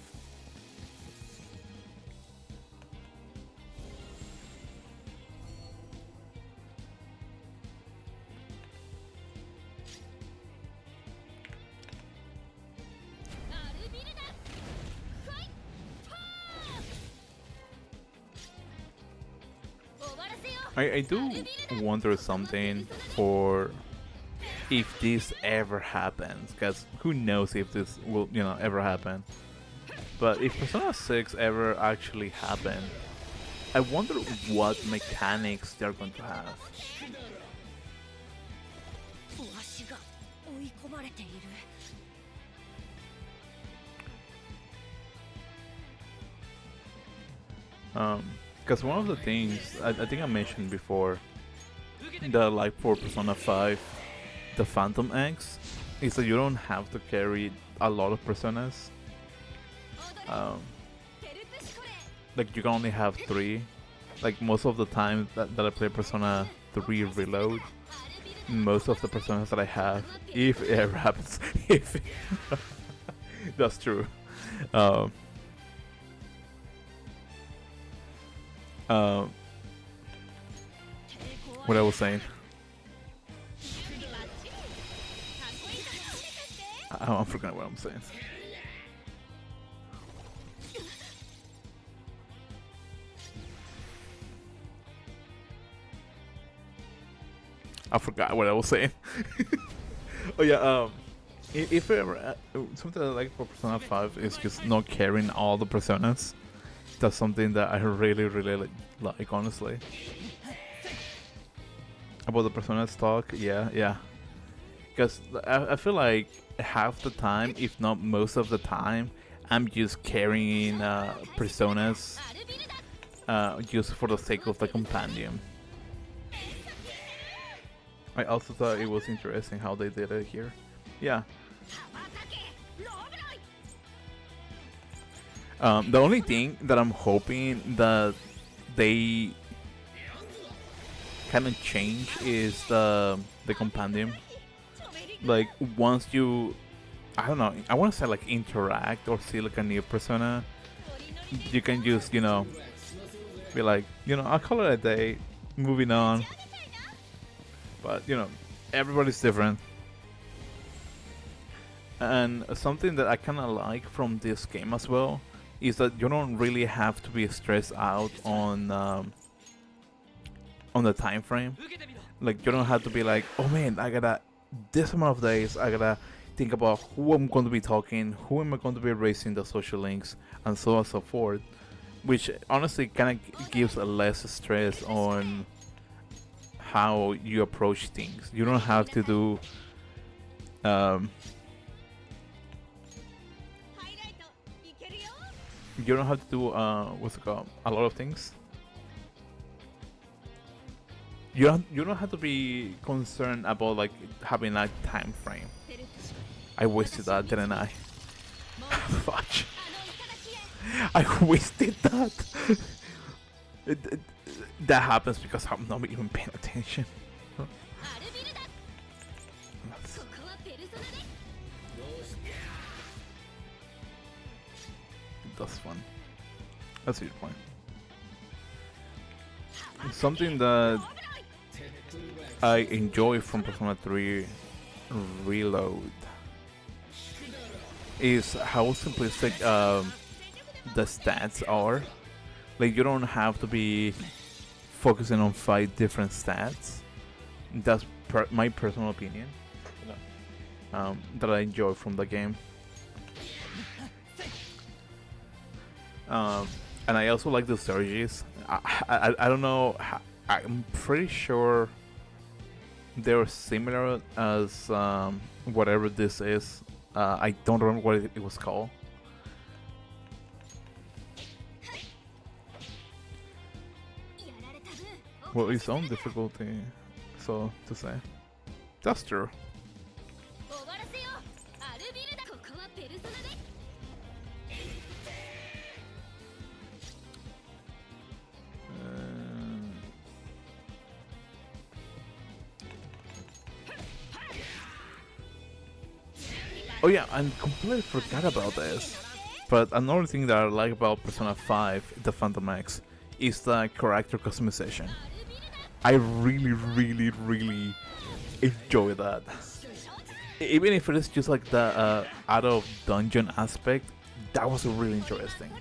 アルビルダファイト終わらせよう I do wonder something for if this ever happens, because who knows if this will, ever happen. But if Persona 6 ever actually happen, I wonder what mechanics they're going to have. わしが追い込まれている Because one of the things I think I mentioned before, that like for Persona 5, the Phantom X, is that you don't have to carry a lot of personas. Like you can only have 3. Like most of the time that I play Persona 3 Reload, most of the personas that I have, if it ever happens, if that's true. What I was saying. I'm forgetting what I'm saying. I forgot what I was saying. Oh yeah, if ever something I like for Persona 5 is just not carrying all the personas. That's something that I really like honestly. About the Persona talk, yeah. Because I feel like half the time, if not most of the time, I'm just carrying personas just for the sake of the compendium. I also thought it was interesting how they did it here. Yeah. The only thing that I'm hoping that they kind of change is the compendium. Like once you, I don't know, I want to say like interact or see like a new persona, you can just be like I'll call it a day, moving on. But everybody's different. And something that I kind of like from this game as well is that you don't really have to be stressed out on the time frame. Like you don't have to be like, oh man, I gotta this amount of days, I gotta think about who I'm going to be talking, who am I going to be erasing the social links, and so on and so forth. Which honestly kind of gives a less stress on how you approach things. You don't have to do you don't have to do what's it called, a lot of things. You don't have to be concerned about like having a time frame. I wasted that, didn't I? Fudge. I wasted that. That happens because I'm not even paying attention. That's fun. That's a good point. Something that I enjoy from Persona 3 Reload is how simplistic the stats are. Like you don't have to be focusing on 5 different stats. That's my personal opinion that I enjoy from the game. And I also like the strategies. I don't know. I'm pretty sure they're similar as whatever this is. I don't remember what it was called. Well, its own difficulty, so to say. That's true. 終わらせようアルビルダここはペルソナで Oh yeah, I completely forgot about this. But another thing that I like about Persona 5, the Phantom X, is the character customization. I really, really, really enjoy that. Even if it is just like the out of dungeon aspect, that was really interesting.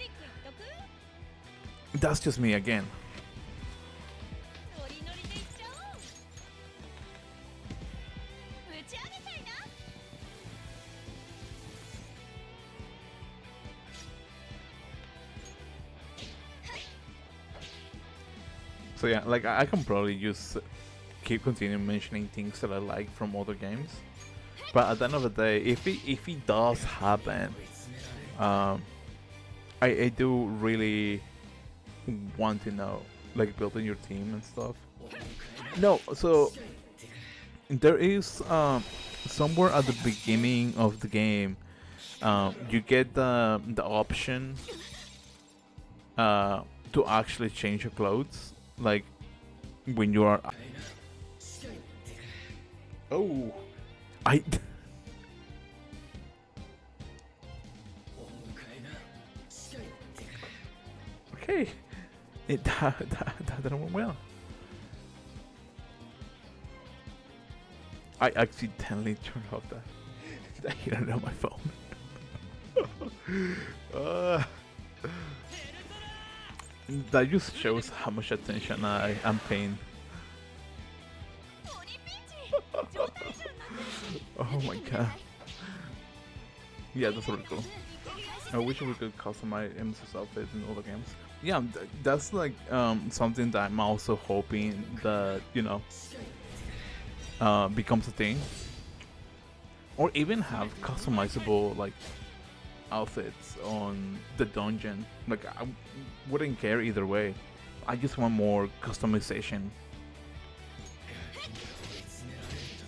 That's just me again. ノリノリでいっちゃおう打ち上げたいな So yeah, like I can probably just keep continuing mentioning things that I like from other games, but at the end of the day, if it does happen, I do really want to know, like building your team and stuff. No, so there is somewhere at the beginning of the game, you get the option to actually change your clothes, like when you are. Oh, I. Okay, that didn't went well. I accidentally turned off the heater on my phone. That just shows how much attention I am paying. 鬼ピンチ状態中になって Oh my god. Yeah, that's really cool. I wish we could customize Emerald's outfits in other games. Yeah, that's like something that I'm also hoping that, you know, becomes a thing. Or even have customizable like outfits on the dungeon. Like I wouldn't care either way. I just want more customization.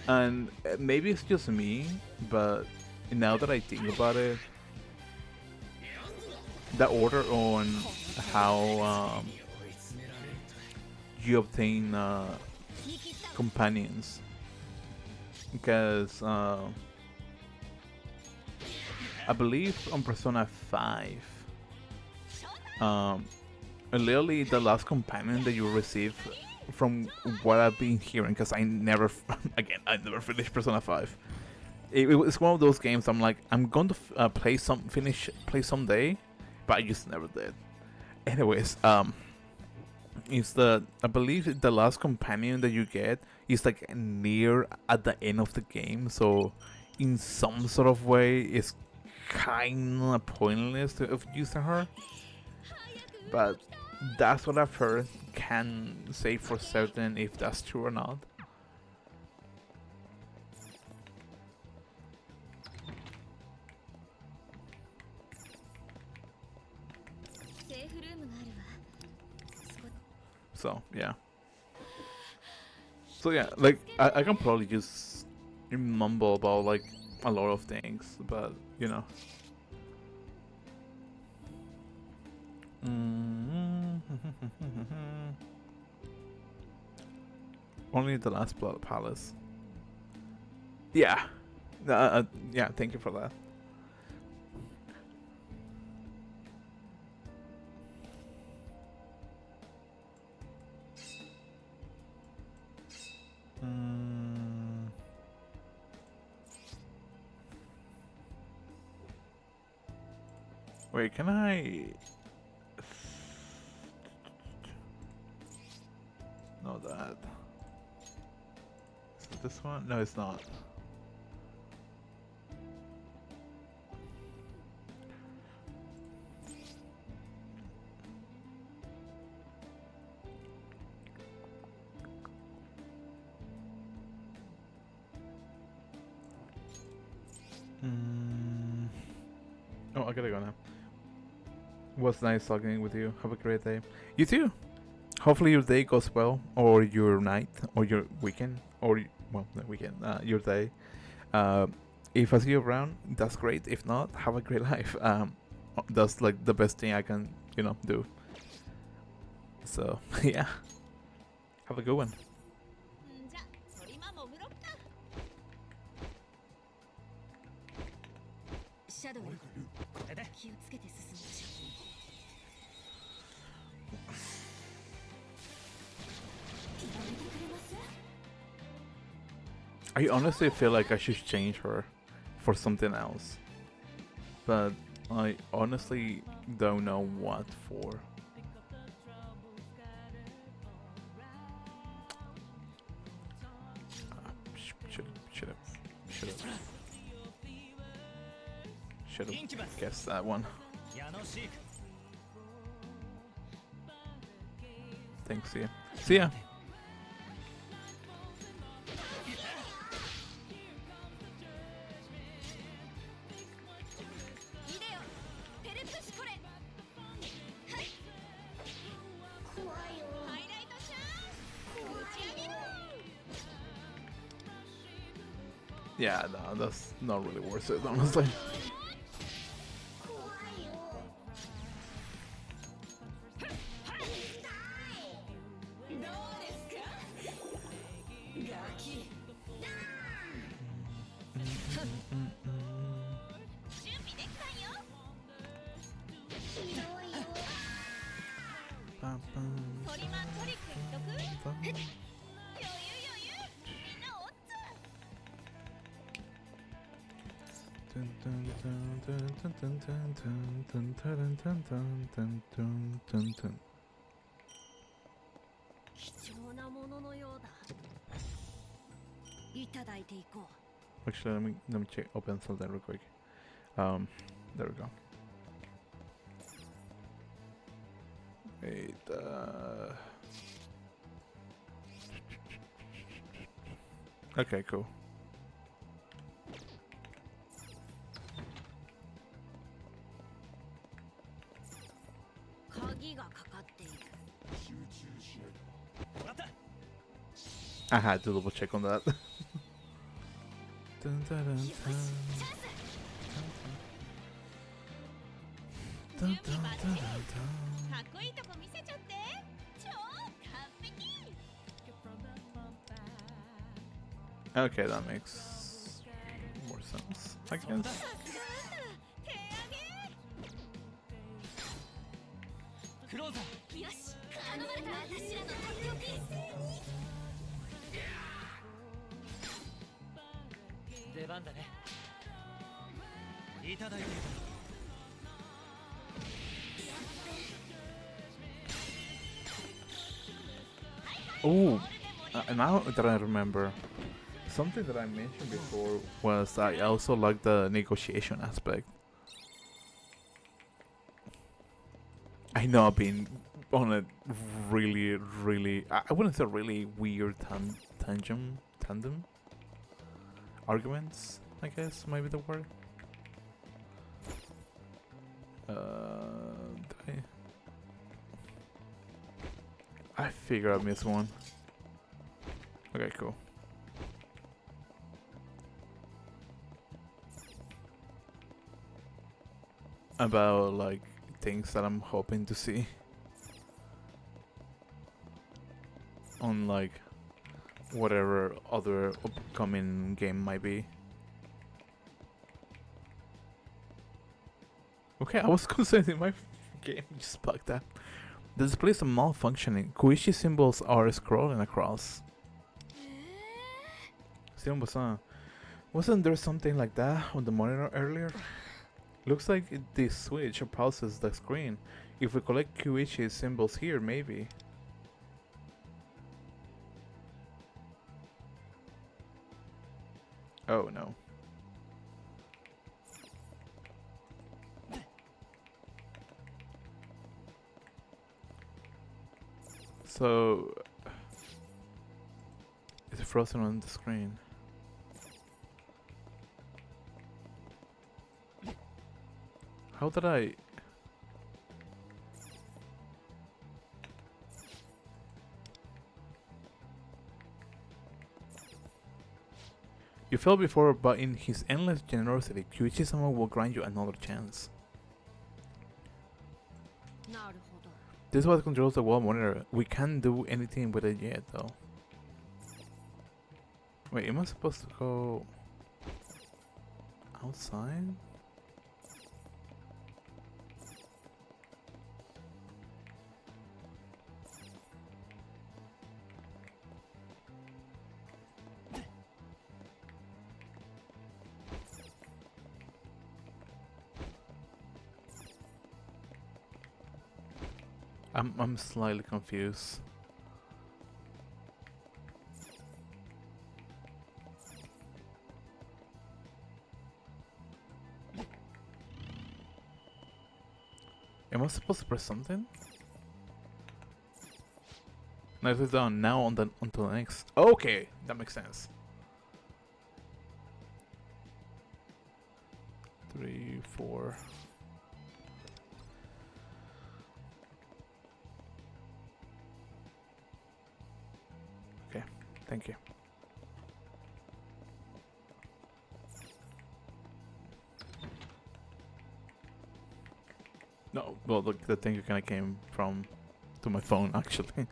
And maybe it's just me, but now that I think about it, the order on how you obtain companions, because I believe on Persona 5, literally the last companion that you receive, from what I've been hearing, because I never, again, I never finished Persona 5. It's one of those games I'm like, I'm going to play someday, but I just never did. Anyways, it's I believe the last companion that you get is like near at the end of the game, so in some sort of way, it's kinda pointless of using her. But that's what I've heard. Can't say for certain if that's true or not. So yeah. So yeah, like I can probably just mumble about like a lot of things, but you know. Only the last Blood Palace. Yeah. Yeah, thank you for that. Wait, can I... No, that. Is it this one? No, it's not. Oh, I gotta go now. Was nice talking with you. Have a great day. You too. hopefully your day goes well, or your night, or your weekend, or well, the weekend, your day. Uh, if I see you around, that's great. If not, have a great life. That's like the best thing I can, do. So yeah, have a good one. んじゃそりまもぐろっか。シャドウよ、これで気をつけて進みましょう。やめてくれます？ I honestly feel like I should change her for something else, but I honestly don't know what for. Should have guessed that one. 矢野シーク Thanks, see ya. See ya. いでよ、ペルプシコレ。はい。怖いよ。ハイライトシャー。打ち上げる。 Yeah, no, that's not really worth it, honestly. 怖いよ。どうですか？ガキ。準備できたんよ。ひどいよ。トリマントリックいっとく？余裕余裕。みんなおっつ。 貴重なもののようだ。いただいていこう。 Actually, let me check open something real quick. There we go. Wait, okay, cool. I had to double check on that. Dun, dun, dun, dun. Dun, dun, dun, dun. かっこいいとこ見せちゃって。超完璧。 Okay, that makes more sense, I guess. 手上クローザーげ。よし、頼まれた。私らのとっておき。出番だねいただいている Oh, now that I remember, something that I mentioned before was I also like the negotiation aspect. I know I've been on a really, I wouldn't say really weird tandem arguments, I guess, maybe the word. Did I figure I missed one. Okay, cool. About like things that I'm hoping to see on like whatever other upcoming game might be. Okay, I was considering my game just bugged out. The display is malfunctioning. Koichi symbols are scrolling across. Wasn't there something like that on the monitor earlier? Looks like the switch pauses the screen. If we collect Koichi symbols here, maybe. Oh no. So it's frozen on the screen. How did I? You failed before, but in his endless generosity, Kyuichi-sama will grant you another chance. なるほど。 This is what controls the wall monitor. We can't do anything with it yet, though. Wait, am I supposed to go outside? I'm slightly confused. Am I supposed to press something? No, it's down now on the until the next. Okay, that makes sense. 3, 4. Okay, thank you. No, well, look, the thing kind of came from to my phone actually.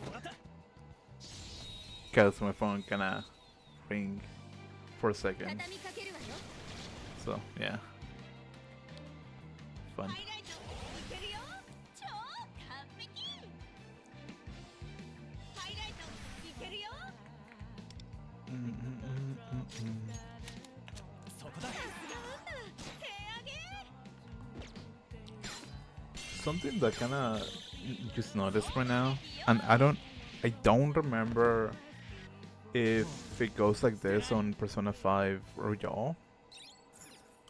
分かった Because my phone kind of ring for a second. 畳みかけるわよ。 So yeah, fun. ハイライトいけるよ。超完璧。ハイライトいけるよ。そこだ 手上げ。 Something that kind of just noticed right now, and I don't remember if it goes like this on Persona 5 Royal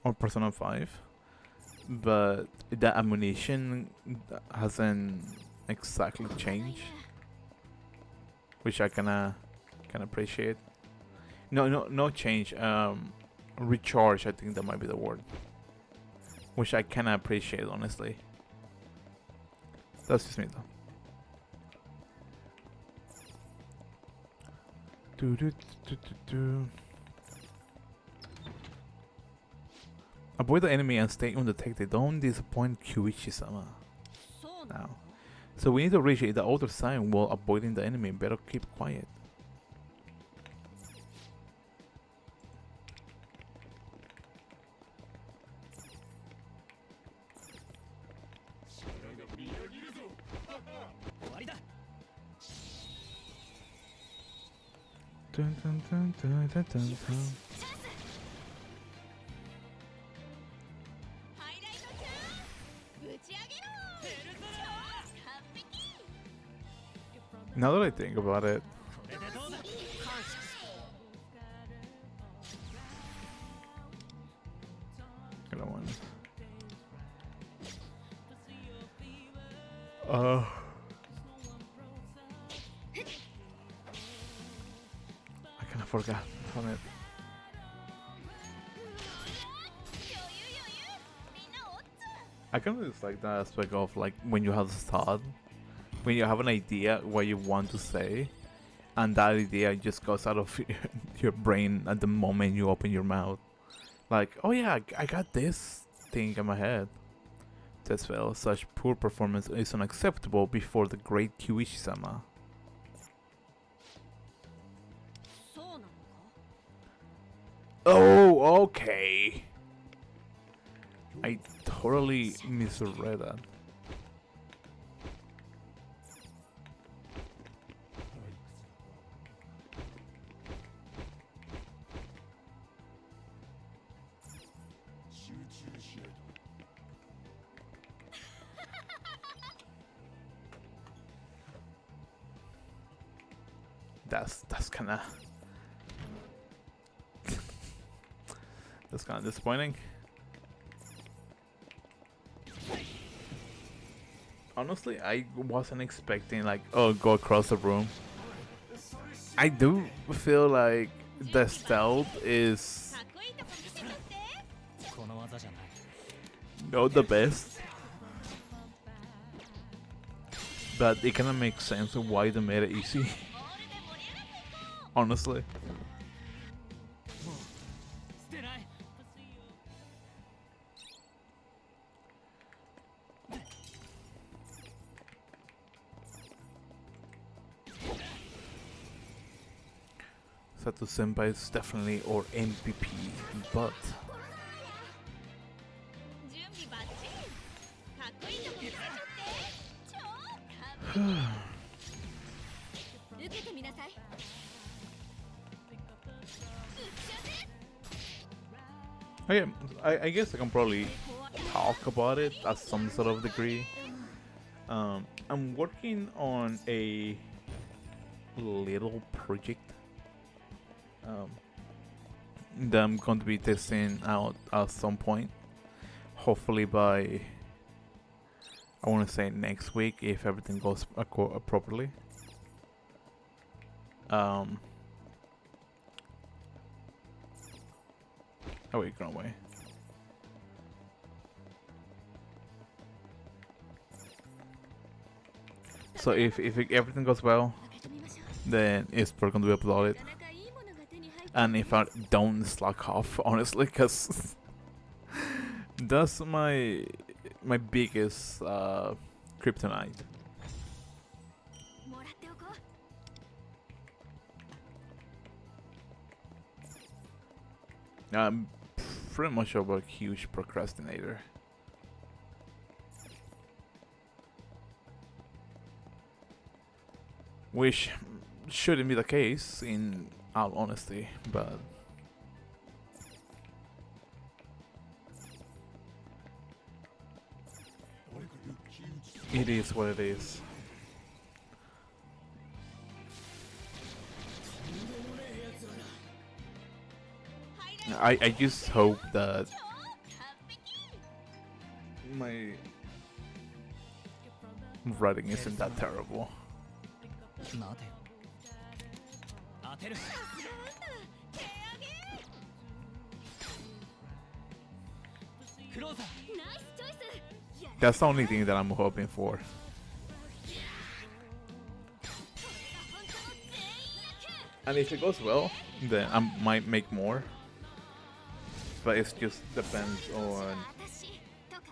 or Persona 5, but the ammunition hasn't exactly changed, which I kind of appreciate. No change. Recharge. I think that might be the word, which I kind of appreciate, honestly. That's just me though. Avoid the enemy and stay undetected. Don't disappoint Kyuichi-sama. そうなの Now. So we need to reach the other side while avoiding the enemy. Better keep quiet. Dun, dun, dun, dun, dun, dun, dun. ハイライト級ぶち上げろ。超完璧。 Now that I think about it, これでどうだ I don't want. Uh. I kind of forgot on it. 余裕余裕。みんなおっつ。 I kind of just like that aspect of like when you have this thought, when you have an idea what you want to say, and that idea just goes out of your brain at the moment you open your mouth. Like, oh yeah, I got this thing in my head. As well, such poor performance is unacceptable before the great Kyuichi-sama. そうなのか。 Oh, okay. I totally misread that. That's kind of that's kind of disappointing. Honestly, I wasn't expecting like, oh, go across the room. I do feel like the stealth is かっこいいとこ見せちゃって。 この技じゃない not the best, but it kind of makes sense of why they made it easy. オールで盛り上がっていこ honestly. もう捨てない Sato Senpai is definitely our MVP, but 準備バッチリかっこいいとこ見せちゃって超完璧受けてみなさいぶっちゃけ okay, I guess I can probably talk about it at some sort of degree. I'm working on a little project that I'm going to be testing out at some point. Hopefully by, I want to say next week if everything goes properly. Oh wait, gone away. So if everything goes well, 開けてみましょう then it's probably going to be uploaded. なかなかいいものが手に入って And if I don't slack off, honestly, because that's my biggest kryptonite. もらっておこう I'm pretty much of a huge procrastinator. Which shouldn't be the case in all honesty, but it is what it is. I just hope that 超完璧 my writing isn't that terrible. 待てよ当てる手上げクローザーナイスチョイスや That's the only thing that I'm hoping for. 本当の全員 And if it goes well, then I might make more. But it just depends 野球 on. 私とか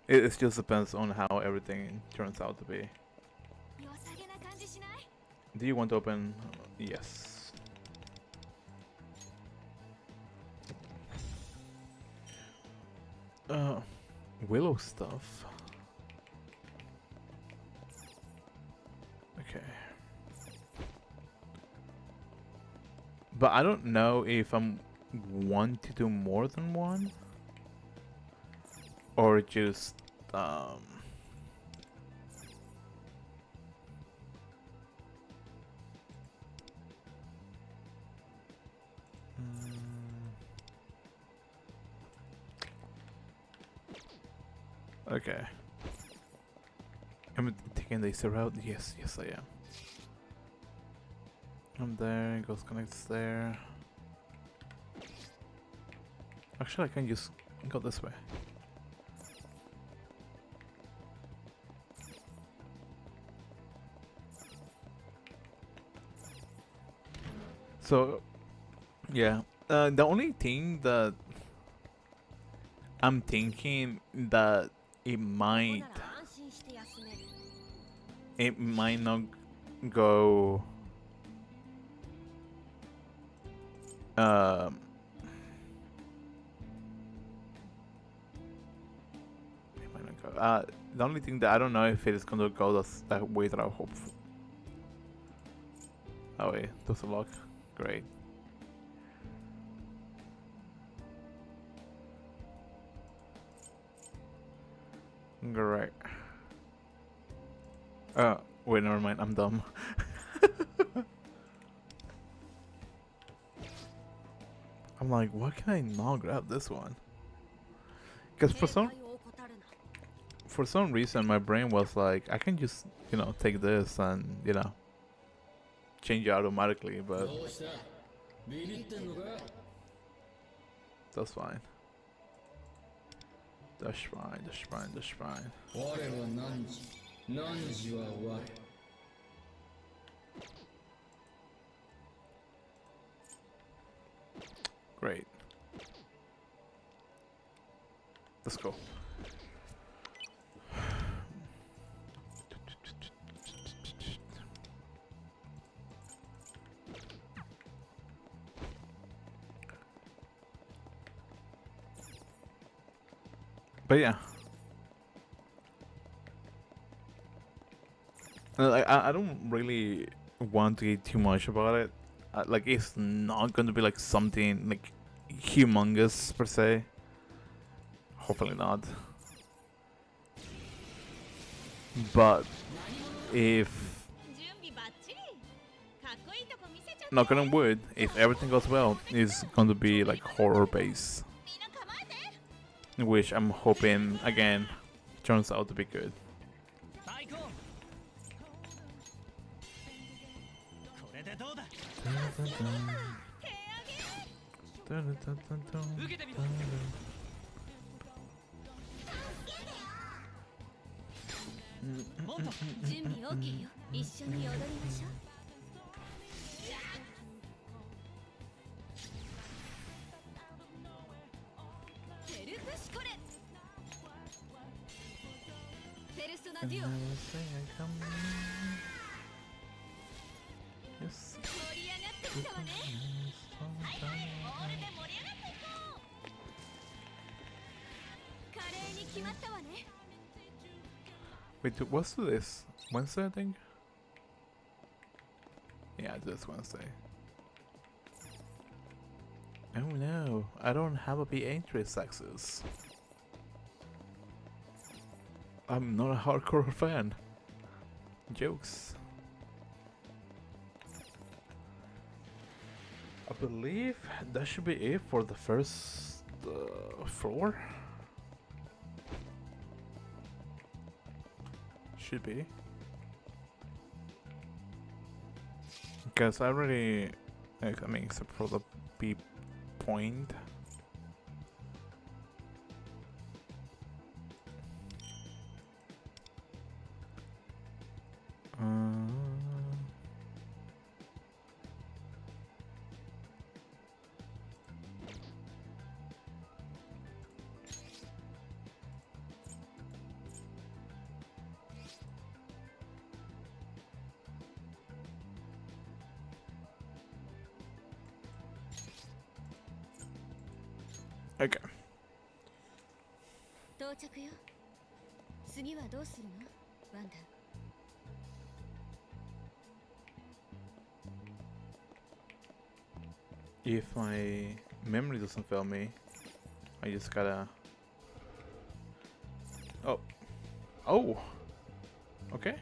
It just depends on how everything turns out to be. 良さげな感じしない Do you want to open? Yes. Willow stuff. Okay. But I don't know if I'm want to do more than one or just okay. Am I taking the route? Yes, yes I am. I'm there, it goes connects there. Actually I can just go this way. So yeah, the only thing that I'm thinking that it ここ might なら安心して休める it might not go it might not go. The only thing that I don't know if it is gonna go that way that I hope for. Oh wait, there's a lock. Great. Great. Wait, never mind. I'm dumb. I'm like, why can I not grab this one? Because 警戒を怠るな for some reason my brain was like, I can just, take this and, change it automatically, but どうしたビビってんのか that's fine. That's fine, that's fine, that's fine. 我は何時汝は我 Great. Let's go. But yeah. I don't really want to get too much about it. Like, it's not going to be like something like humongous per se. Hopefully not. But if, 準備バッチリかっこいいとこ見せちゃって knock on wood, if everything goes well, it's going to be like horror based, みんな構えて which I'm hoping again turns out to be good. 最高これでどうだ受けてみろもっと準備 OK よ一緒に踊りましょうペルプシコレペルソナデュオ Yes. 盛り上がってきたわねはいはいオールで盛り上がっていこう華麗に決まったわね Wait, what's this? Wednesday, I think? Yeah, this Wednesday. Oh no, I don't have a Beatrice access. I'm not a hardcore fan. Jokes. I believe that should be it for the first floor. Should be. Because I already, I mean, except for the B point. Okay. 到着よ次はどうするのワンダ If my memory doesn't fail me, I just gotta. Oh. Oh! Okay.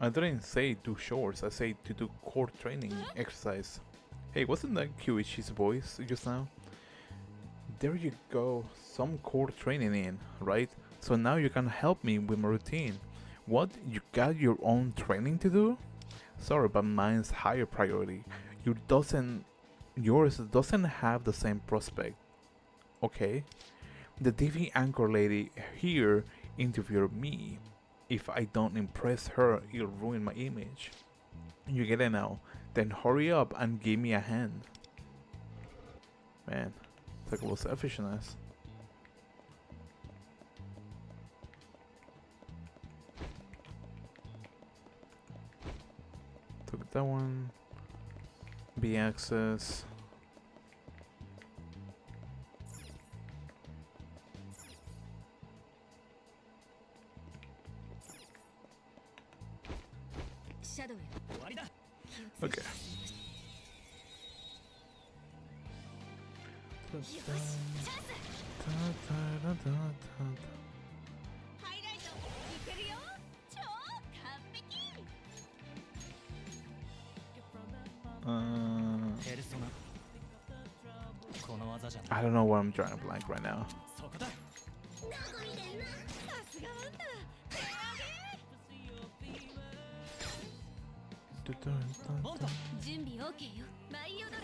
I didn't say do shorts, I say to do core training exercise. Hey, wasn't that Kyoichi's voice just now? There you go, some core training in, right? So now you can help me with my routine. What? You got your own training to do? Sorry, but mine's higher priority. Yours doesn't have the same prospect. Okay? The TV anchor lady here interviewed me. If I don't impress her, it'll ruin my image. You get it now? Then hurry up and give me a hand. Man, it's like a little selfishness. Took that one. B access. Shadow 終わりだ Okay. よしチャンスハイライトいけるよ超完璧 ペルソナこの技じゃ I don't know what I'm drawing a blank right now. そこださすがワンダ手上げもっと準備 OK よ舞い踊れ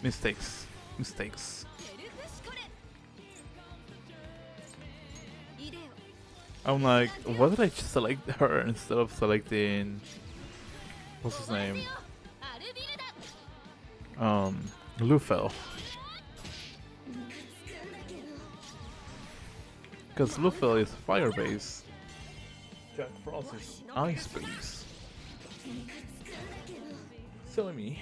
Mistakes. mistakes. セルフシコレイデ I'm like, why did I just select her instead of selecting what's his オ name? アルビルだ Lufel. Because Lufel is fire base. Jack Frost is ice base. Silly me.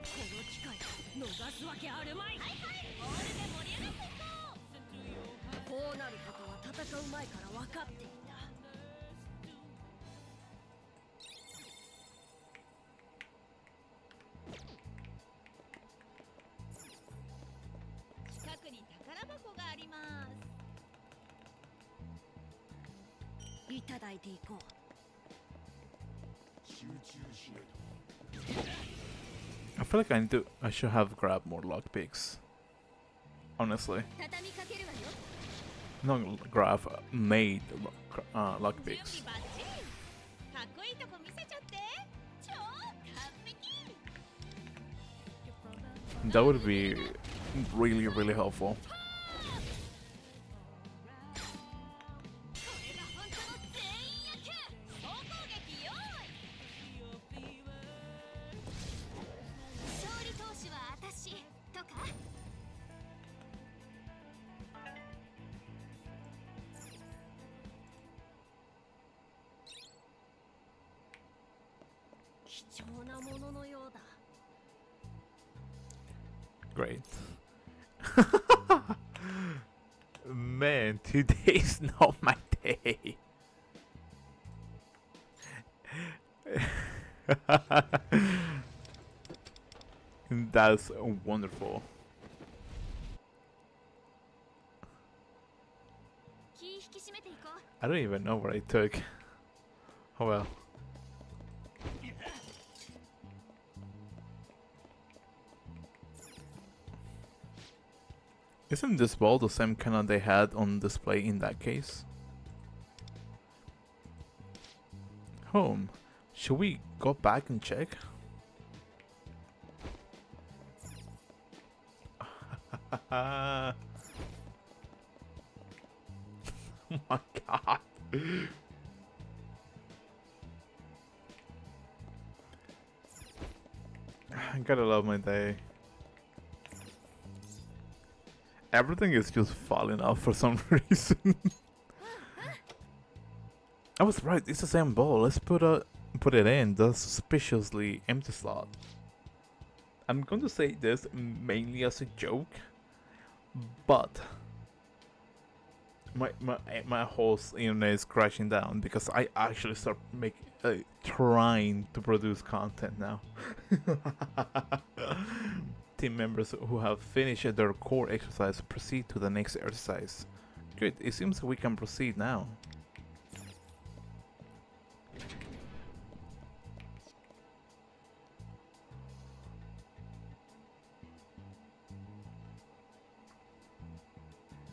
この機会逃すわけあるまいはいはいボールで盛り上がっていこうこうなることは戦う前から分かっていた近くに宝箱がありますいただいていこう I feel like I should have grabbed more lockpicks. Honestly. 畳みかけるわよ Not grab, made lockpicks. 準備バッチリかっこいいとこ見せちゃって超完璧 That would be really, really helpful. これが本当の全員野球総攻撃用意勝利投手は私とか貴重なもののようだ Great. Man, today's not my day. That's wonderful. 気引き締めていこう I don't even know what I took. Oh well. Isn't this ball the same cannon they had on display in that case? Home. Should we go back and check? Oh my god. I gotta love my day. Everything is just falling off for some reason. I was right, it's the same ball. Let's put it in the suspiciously empty slot. I'm going to say this mainly as a joke, but my whole internet is crashing down because I actually start trying to produce content now. Team members who have finished their core exercise proceed to the next exercise. Good, it seems we can proceed now.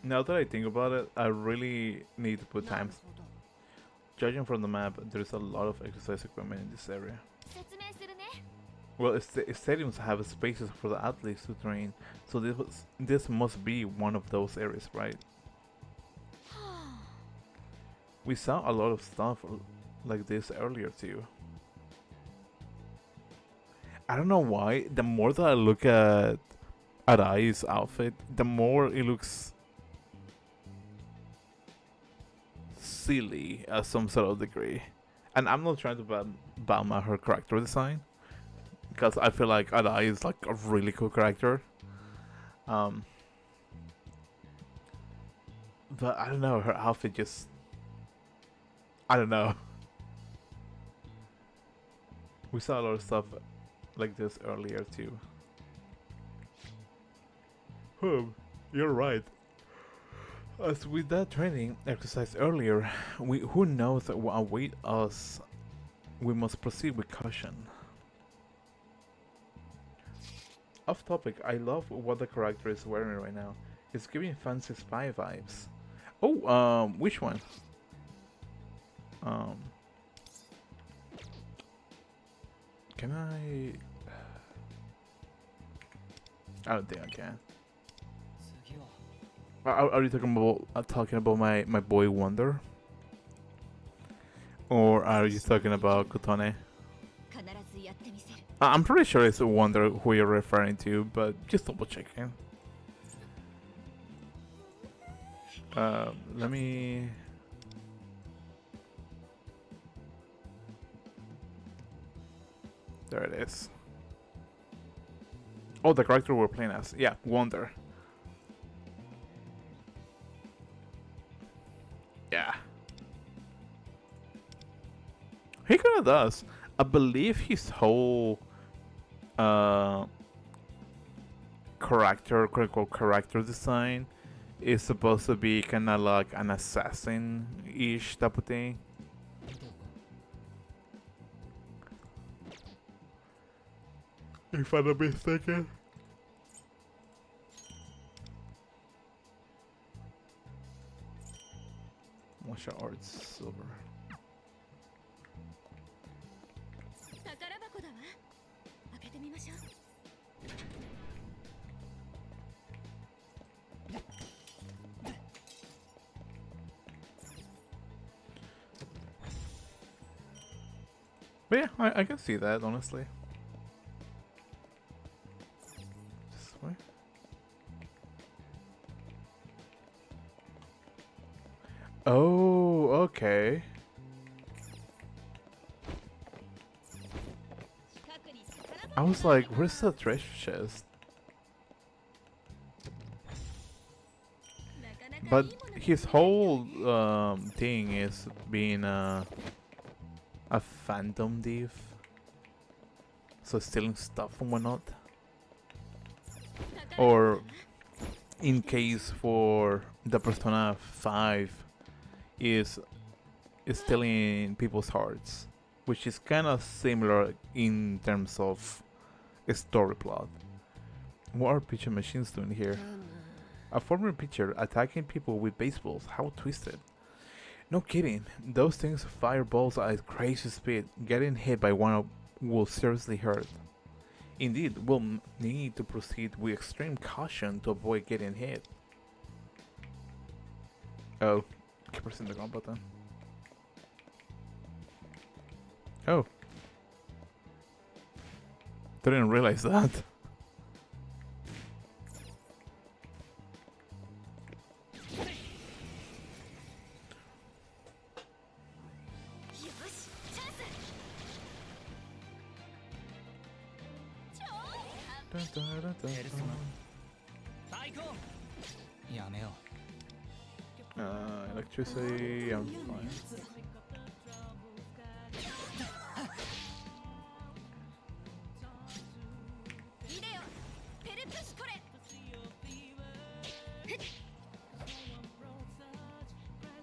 Now that I think about it, I really need to put time. Judging from the map, there's a lot of exercise equipment in this area. 説明するね Well, stadiums have spaces for the athletes to train, so this must be one of those areas, right? We saw a lot of stuff like this earlier too. I don't know why. The more that I look at Arai's outfit, the more it looks silly at some sort of degree. And I'm not trying to bomb her character design, because I feel like Arai is like a really cool character. But I don't know, her outfit just, I don't know. We saw a lot of stuff like this earlier too. You're right. As with that training exercise earlier, who knows what await us. We must proceed with caution. Off topic, I love what the character is wearing right now. It's giving Fancy Spy vibes. Oh, which one? Can I I don't think I can. 次は Are you talking about my boy Wonder? Or are you talking about Kotone? 必ずやってみせる I'm pretty sure it's Wonder who you're referring to, but just double checking. Let me. There it is. Oh, the character we're playing as. Yeah, Wonder. Yeah. He kinda does. I believe his whole critical character design is supposed to be kinda like an assassin-ish type of thing. どうか If I'm not mistaken. Martial arts silver. 宝箱だわ開けてみましょう But yeah, I can see that honestly. This way. Oh, okay. 近くに宝 I was like, where's the treasure chest? なかなかいい But もの his whole thing is being a phantom thief. So stealing stuff and whatnot. 宝箱だわ Or in case for the Persona 5 is stealing people's hearts, which is kind of similar in terms of a story plot. What are picture machines doing here? A former pitcher attacking people with baseballs. How twisted. No kidding. Those things fire balls at crazy speed. Getting hit by one will seriously hurt. Indeed, we'll need to proceed with extreme caution to avoid getting hit. Oh. Keep pressing the ground button. Oh. Didn't realize that. よしチャンス超 ペルソナ対抗やめよ Electricity, I'm fine. イデオペルプシコレ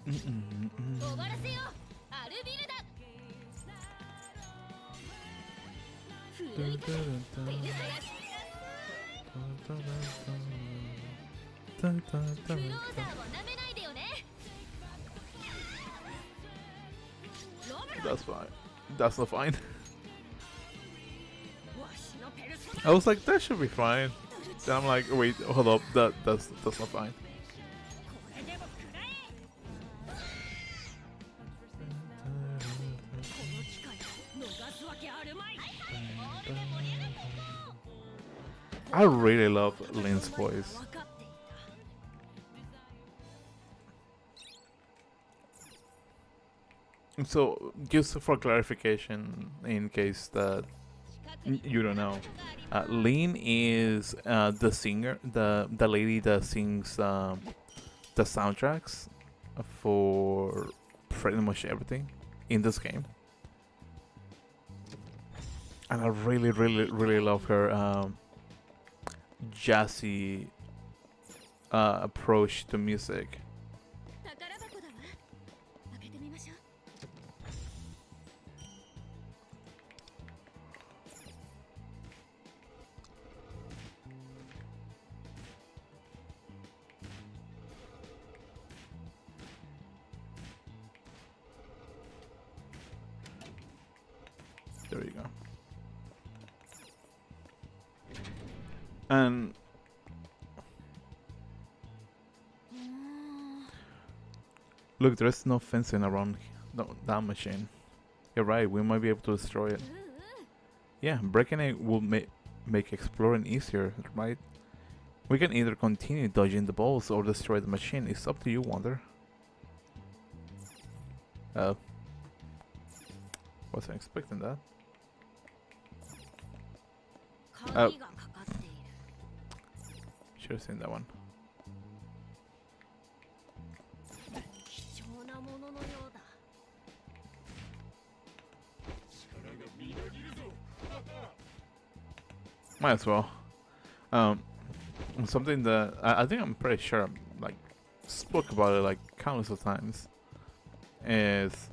終わらせようアルビルだ古い風ベルサヤシクローザーを舐めないでよね That's fine. That's not fine. わしのペルソナ I was like, that should be fine. Then I'm like, wait, hold up, that's not fine. これでも食らえこの機会逃すわけあるまい I really love Lynn's voice. 分かっていた So, just for clarification, in case that you don't know, Lynn is the singer, the lady that sings the soundtracks for pretty much everything in this game. And I really, really, really love her jazzy approach to music. 宝箱だわ開けてみましょう There you go. And Look, there's no fencing around that machine. You're right, we might be able to destroy it. Yeah, breaking it will make exploring easier, right? We can either continue dodging the balls or destroy the machine. It's up to you, Wonder. Wasn't expecting that. 鍵がかかっている。 Should have seen that one. 貴重なもののようだ。 Might as well. Something that I think I'm pretty sure I like spoke about it like countless of times is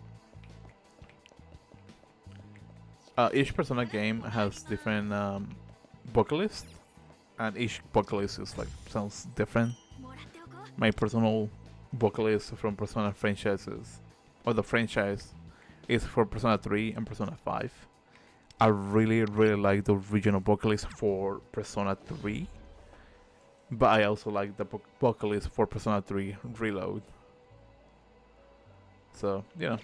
each Persona game has different vocalists, and each vocalist is like sounds different. もらっておこう。 My personal vocalist from Persona franchises, or the franchise, is for Persona 3 and Persona 5. I really like the original vocalist for Persona 3, but I also like the vocalist for Persona 3 Reload. So, yeah.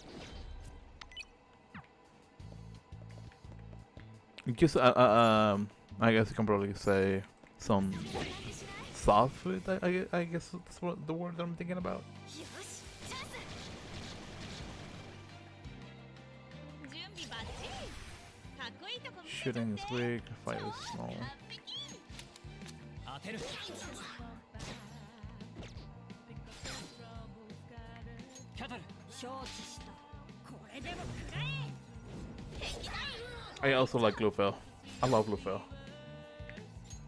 Just, I guess you can probably say some soft, I guess that's what the word that I'm thinking about. よし、チャンス。準備バッチリ。かっこいいとこ見せちゃって。 Shooting is weak, fire is small. 完璧。当てる。キャトル。承知した。これでも食らえ。敵だ。 I also like Lufel. I love Lufel.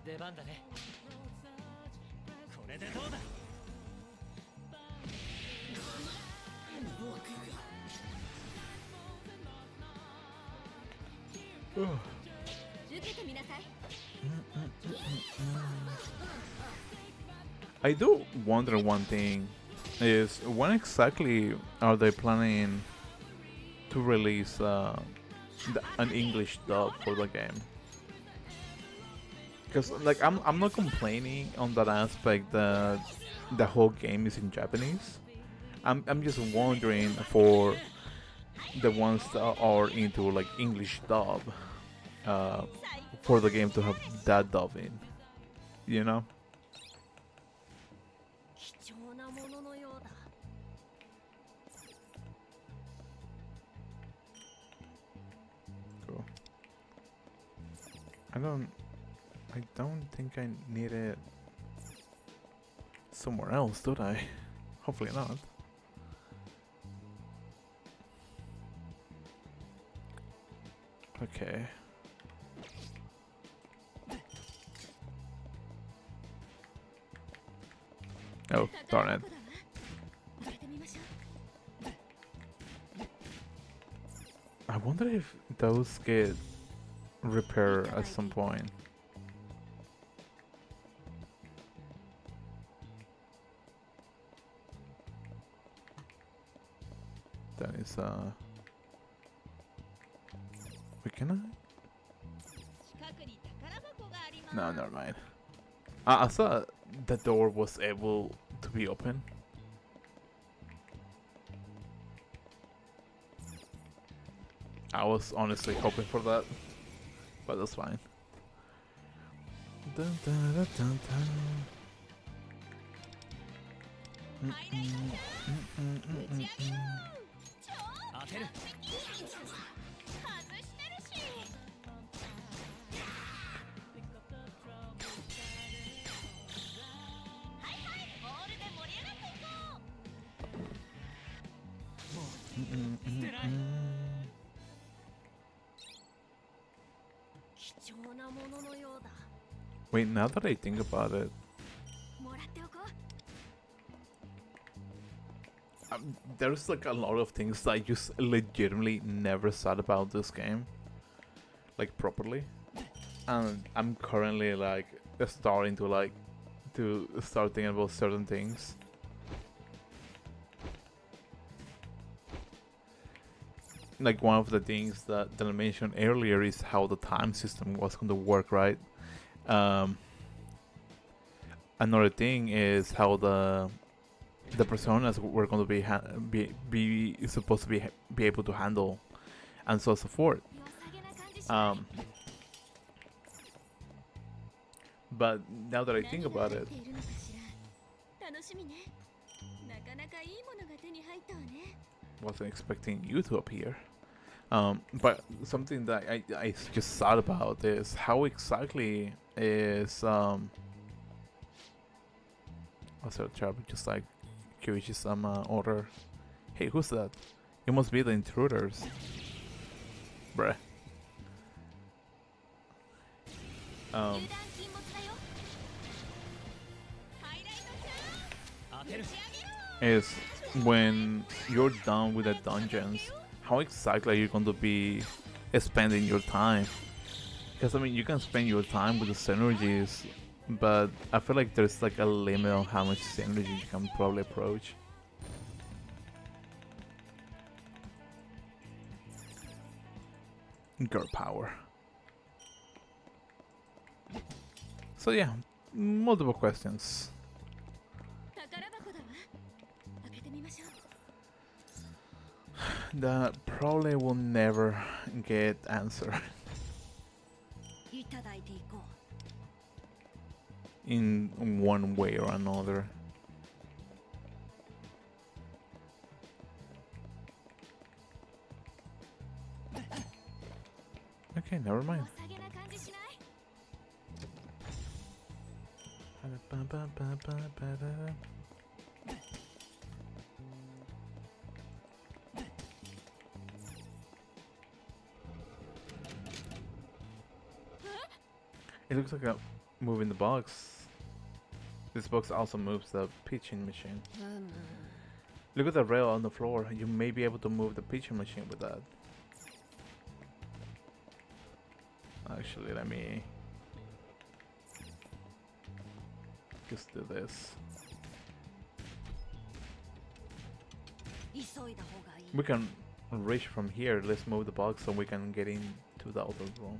出番だね。これでどうだ。 受けてみなさい。 I do wonder one thing is when exactly are they planning to release an English dub for the game? Because like I'm not complaining on that aspect that the whole game is in Japanese. I'm just wondering for the ones that are into like English dub, for the game to have that dubbing, you know? 貴重なもののようだ。 Cool. I don't think I need it somewhere else, do I? Hopefully not. Okay. Oh, darn it. 入れてみましょう。 I wonder if those get repaired at some point. That is wait, can I? 近くに宝箱があります。 No, never mind. I thought the door was able to be open. I was honestly hoping for that, but that's fine. Dun, dun, dun, dun, dun. ハイライト。打ち上げよう。超当てる。外してるし。 はいはい、ボールで盛り上がっていこう。 Mm, mm, mm, mm. 貴重なもののようだ。 Wait, now that I think about it, もらっておこう。 there's like a lot of things that I just legitimately never thought about this game, like properly, and I'm currently like starting to start thinking about certain things. Like one of the things that I mentioned earlier is how the time system was going to work, right? Another thing is how the personas we're going to be supposed to be able to handle, and so forth. 良さげな感じしない？ But now that I think 何が about 入っ it, ているのかしら。楽しみね。なかなかいいものが手に入ったわね。 wasn't expecting you to appear. But something that I just thought about is how exactly is also Chubby just like Kyuichi-sama order. Hey, who's that? You must be the intruders. Bruh. 油断禁物だよ。ハイライト当てる Is when you're done with the dungeons, how exactly are you going to be spending your time? Because I mean, you can spend your time with the synergies, but I feel like there's like a limit on how much synergy you can probably approach. Girl power. So yeah, multiple questions. 宝箱だわ。開けてみましょう。 That probably will never get answered いただいていこ in one way or another. Okay, never 良 mind. さげな感じしない？ It looks like I'm moving the box. This box also moves the pitching machine. う。Look at the rail on the floor. You may be able to move the pitching machine with that. Actually, let me just do this. 急いだ方がいい。 We can reach from here. Let's move the box so we can get into the other room.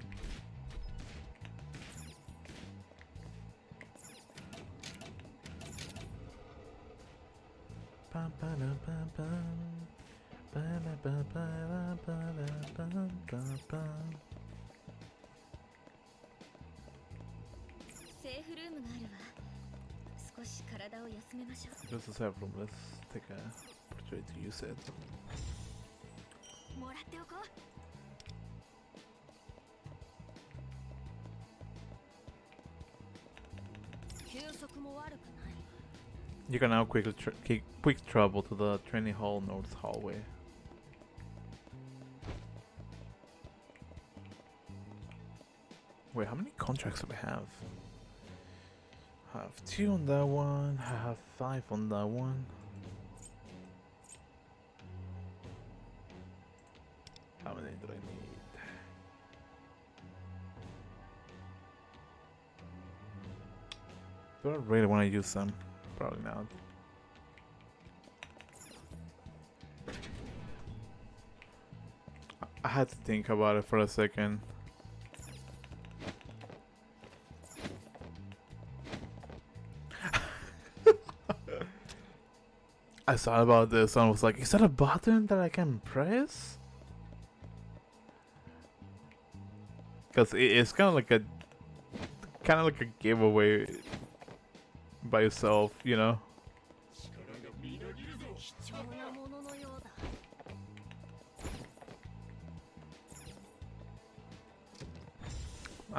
Ba-ba-ba-ba-ba. セーフルームがあるわ。少し体を休めましょ Just a safe room. Let's take a opportunity to use it. う。もらっておこう。 休息も悪くない。 You can now quick travel to the training hall north hallway. Wait, how many contracts do I have? I have 2 on that one. I have 5 on that one. How many do I need? Do I really want to use them? Probably not. I had to think about it for a second. I thought about this and I was like, is that a button that I can press? Because it's kind of like a giveaway by yourself, you know. 貴重なもののようだ。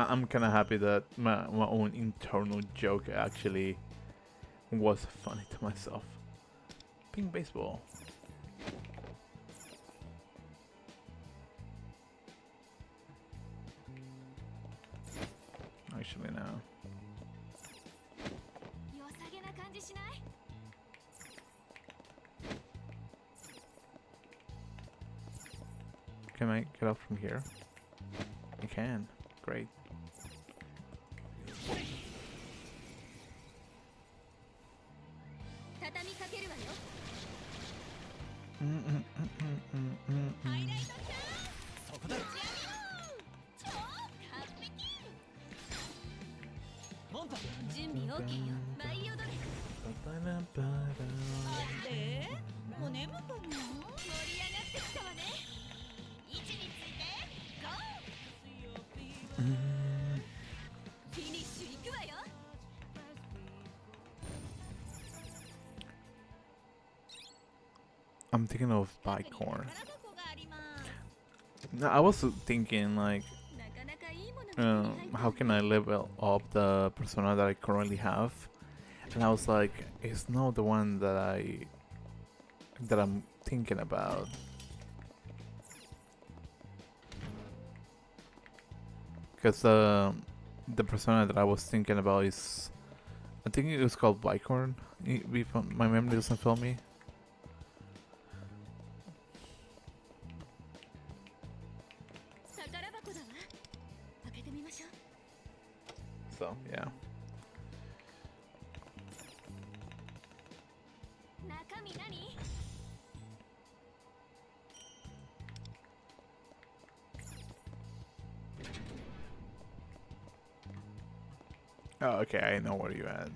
I'm kind of happy that my own internal joke actually was funny to myself. Ping baseball. Actually, no. 良さげな感じしない？ Can I get up from here? I can. Great. 畳みかけるわよ。 Mm-mm-mm-mm-mm-mm. ハイライトちゃん。そこだ打ち上げよう。超完璧。モンタ準備 OK よ。舞い踊れ。でもう眠くな盛り上がってきたわね。位置についてゴー。フィニッシュ行くわよ。 I'm thinking of Bicorn. 宝箱があります No, I was thinking like, なかなかいいものが手に入ったわ how can I level up the persona that I currently have? And I was like, it's not the one that I'm thinking about. Because the persona that I was thinking about is, I think it was called Bicorn. If my memory doesn't fail me. 宝箱だわ。開けてみましょう。 So yeah. 中身何？ Oh, okay, I know where you at.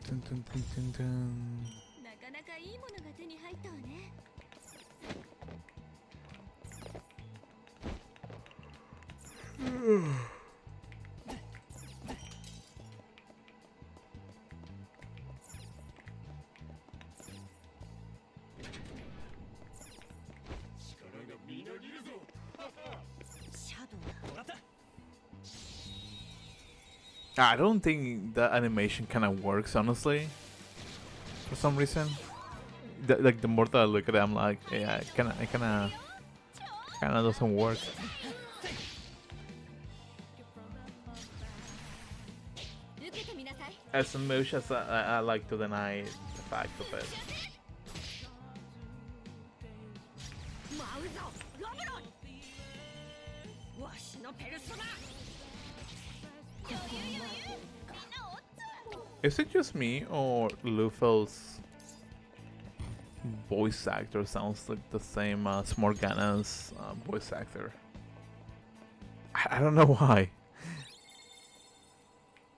Dun, dun, dun, dun, dun. なかなかいいものが手に入ったわね。 シャドウ。 もらった。 I don't think the animation kind of works, honestly. For some reason, like the more that I look at it, I'm like, yeah, it kind of doesn't work. 受けてみなさい。 As much as I like to deny the fact of it. 舞うぞロブロン。わしのペルソナ。 Is it just me or Lufel's voice actor sounds like the same as Morgana's voice actor? I don't know why.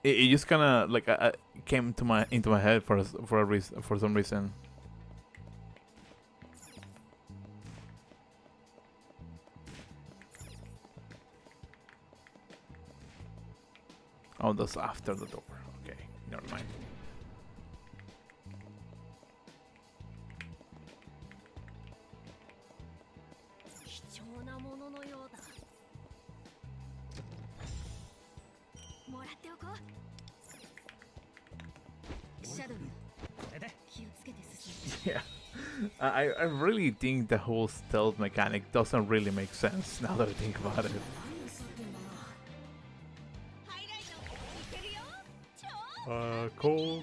It just kind of like came to into my head for some reason. Oh, that's after the door. Okay, never mind. 貴重なもののようだ。もらっておこう。シャドウ、これで。気をつけて進め。 Yeah, I really think the whole stealth mechanic doesn't really make sense now that I think about it. ハイライトいけるよ。超 Cool.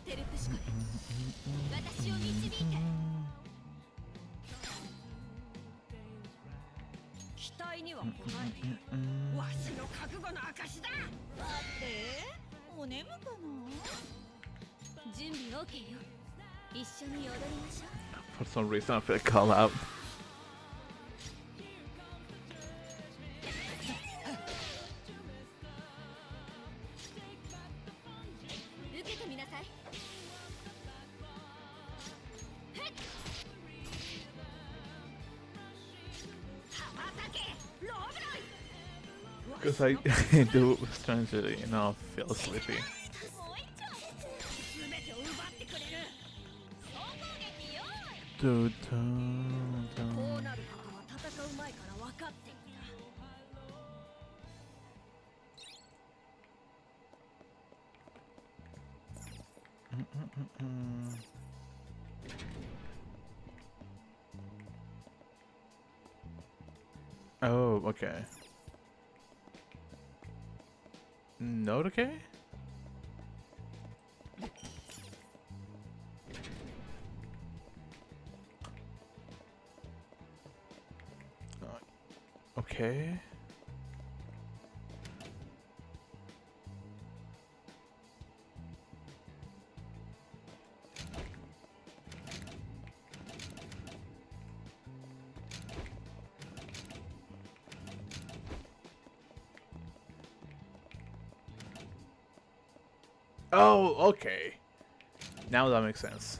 テルプシコレ。私を導いて。期待には応えてやる。わしの覚悟の証だ。でもう眠くな準備 OK よ。一緒に踊りましょう。 For some reason, I feel called out. 受けてみなさい。へっ。羽ばたけ、ロブロイ。 Because I do strangely enough feel sleepy. もう一丁。すべてを奪ってくれる。総攻撃よ。 Dun, こ dun, うなることは戦う前から分かっていた。 dun. Oh, okay. Note okay? Okay. Oh, okay. Now that makes sense.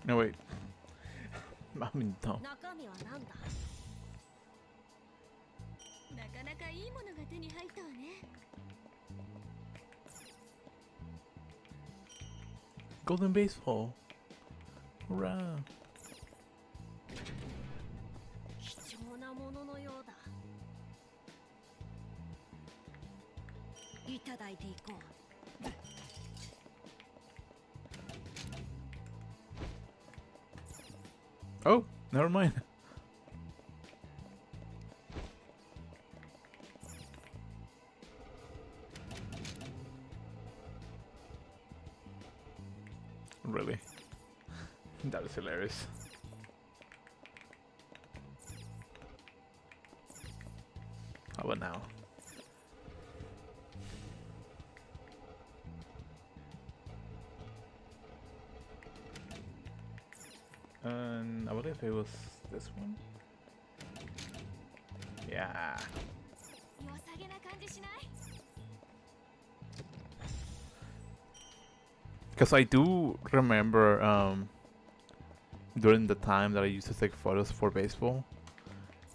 No, wait. I mean, no. 中身はなんだ。なかなかいいものが手に入ったわね。Golden baseball. Hurrah. 貴重なもののようだ。いただいていこう。 Oh, never mind. Really? That is hilarious. How about now? And I believe it was this one. Yeah. 良さげな感じしない？ Because I do remember during the time that I used to take photos for baseball,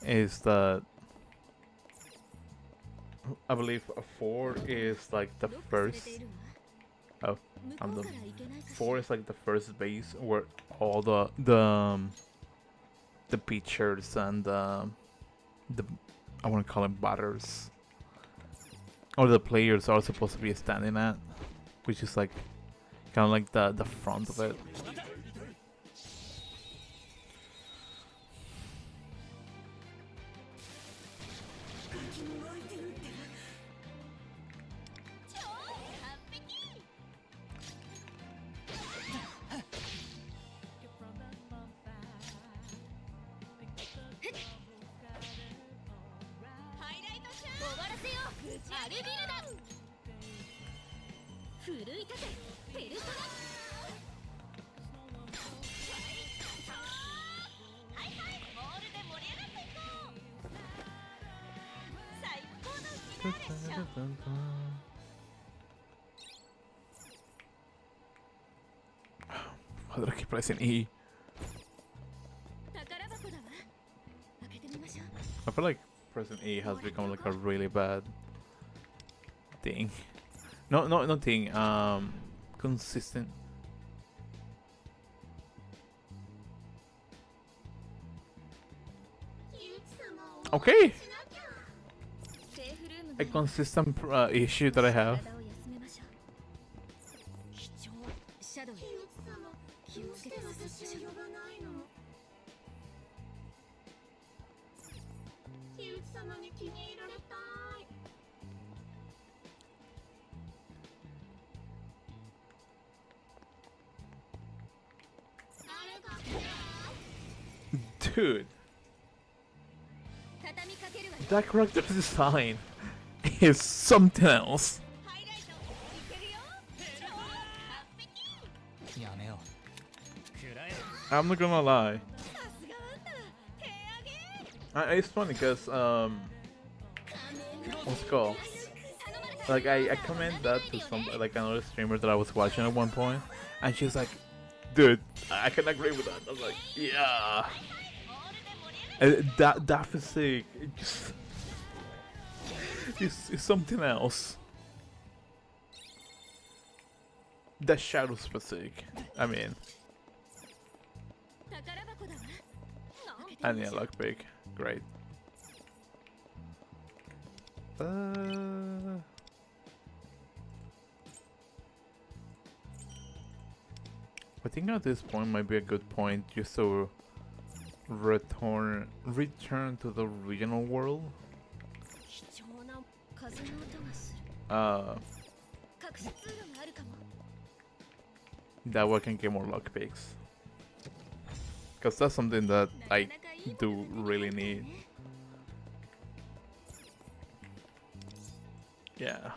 is that I believe a 4 is like the ロックされ first. ているわ。 Oh, 向 I'm こ the うから行けないかしら。 4 is like the first base where all the pitchers and the I want to call them batters or the players are supposed to be standing at, which is like kind of like the front of it. Why did I keep pressing E? 宝箱だわ。開けてみましょう。 I feel like pressing E has become like a really bad thing. No thing. Consistent. Okay. セーフルーム A が consistent issue that I have. 体を休めましょう。貴重。シャドウ。気をつけて進みましょう。木内様に気に入られたい。 Dude, 畳みかけるわよ。 that character design is something else. ハイライトいけるよ。超完璧。やめようくらえ I'm not gonna lie. さすがあんた。手上げ。 It's funny because what's it called? Like I comment that to some like another streamer that I was watching at one point, and she's like, "Dude, I can agree with that." I was like, "Yeah." That physique, it just is something else. The shadow physique. I mean, 宝箱だわ。 and yeah, lockpick, great. I think at this point might be a good point just to return to the original world. 貴重な風の音がする。 隠し通路があるかも。 That way I can get more lockpicks. Because that's something that な I かなかいいも do のが手に入 really ったわ need. ね Yeah.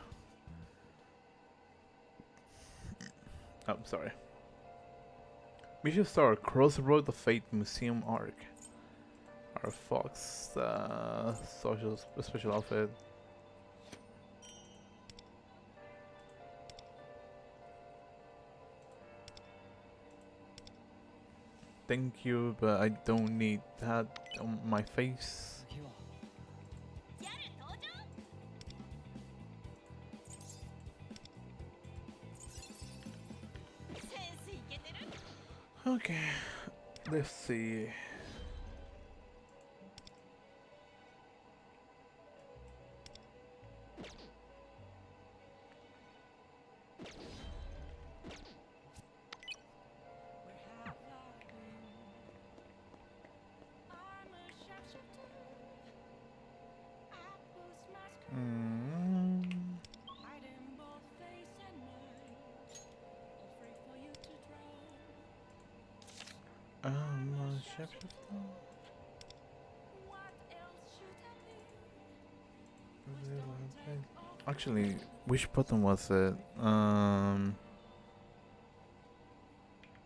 Oh, sorry. We should start Crossroad of Fate Museum Arc. Our Fox social special outfit. Thank you, but I don't need that on my face. 次はギャル登場センスいけてる Okay, let's see. Mm. I'm a shapeshifter. Actually, which button was it?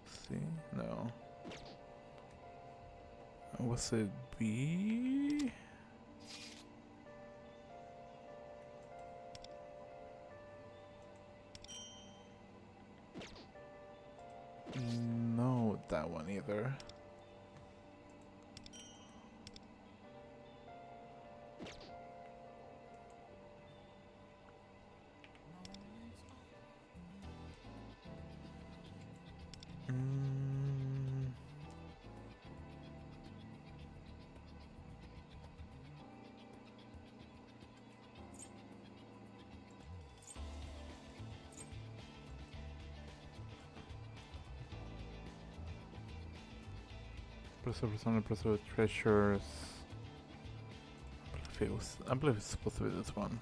C? No. Was it B? No, that one either. Mm. Preserve persona, preserve treasures. I believe it's supposed to be this one.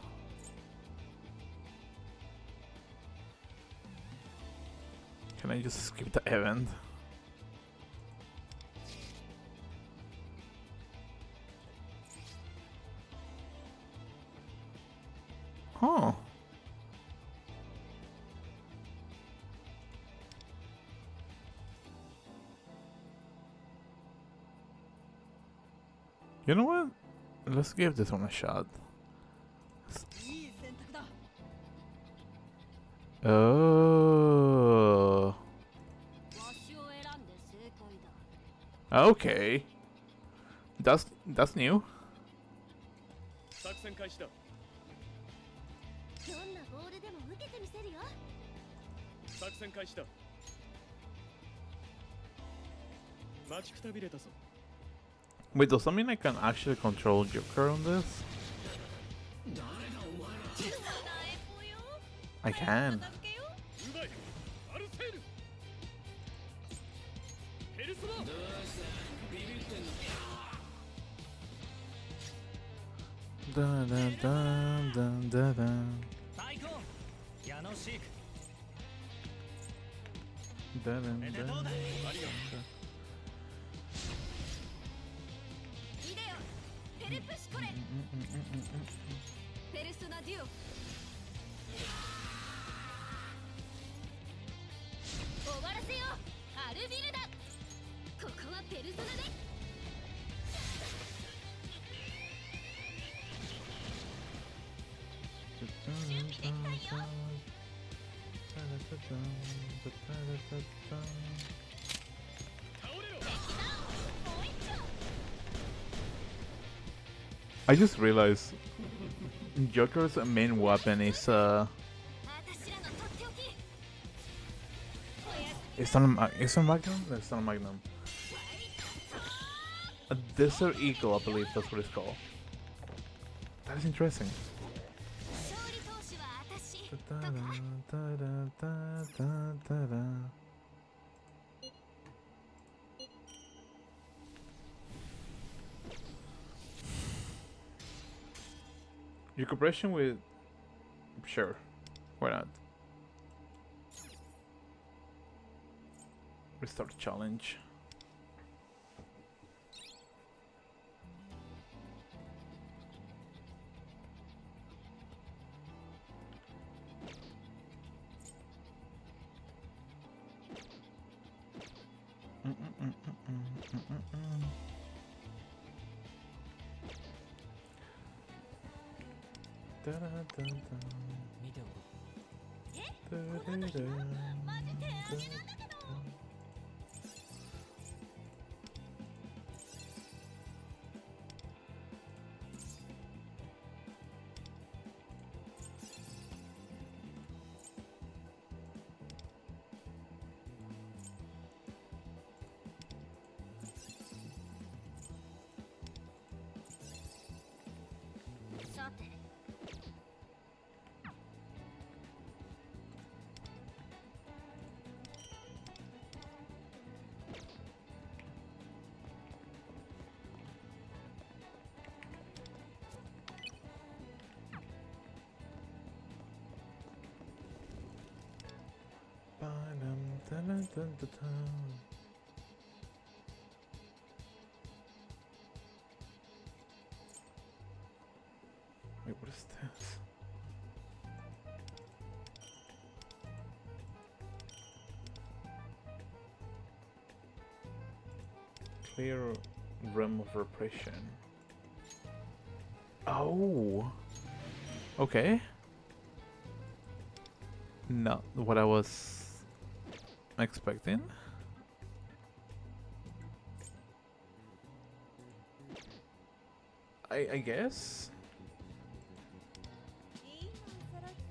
Can I just skip the event? Huh. You know what? Let's give this one a shot. いい選択だ Oh. わしを選んで正解だ Okay. That's new. 作戦開始だどんなボールでも受けてみせるよ作戦開始だ待ちくたびれたぞ Wait, does that mean I can actually control Joker on this? だえぽよ I can. 片付けようまいアルセールペルソナ Dun, dun, dun, dun, dun, dun. 最高矢野シーク Dun, dun, めでとう dun. だありがとイデオペルプシコレペルソナデュオ終わらせよアルビルダここはペルソナで準備できたよ I just realized Joker's main weapon is 私らのとっておき it's a magnum? No, it's not a magnum. A desert eagle, I believe that's what it's called. That is interesting. 勝利投手は私 Your cooperation with... Sure. Why not? Restart challenge. 見ておこう。マジ手上げなんだけど。さて。Wait, what is this? Clear realm of repression. Oh, okay. Not what I was expecting. I guess. いいの揃って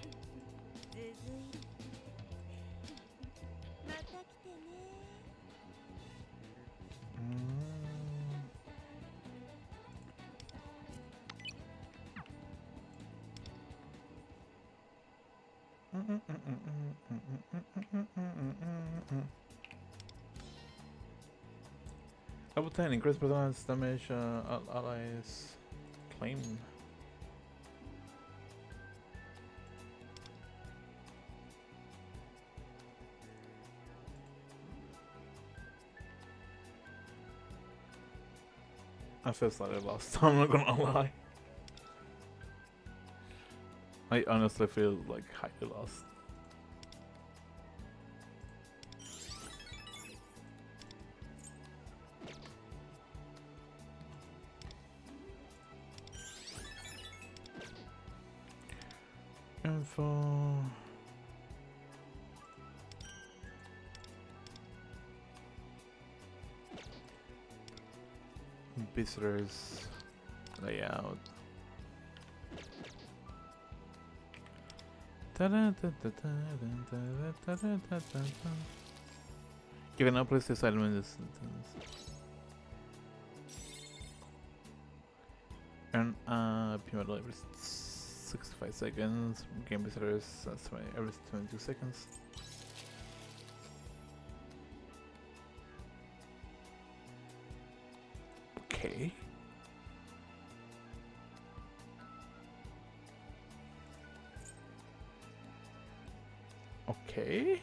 るってよ。ずずい。また来てね。Level 10, increase performance damage allies claim. I feel slightly lost, I'm not gonna lie. I honestly feel like highly lost. Info. Visitors layout. Given up, place this item in this sentence. Earn PMO every 65 seconds. Game visitors, that's right, every 22 seconds. Okay. Okay.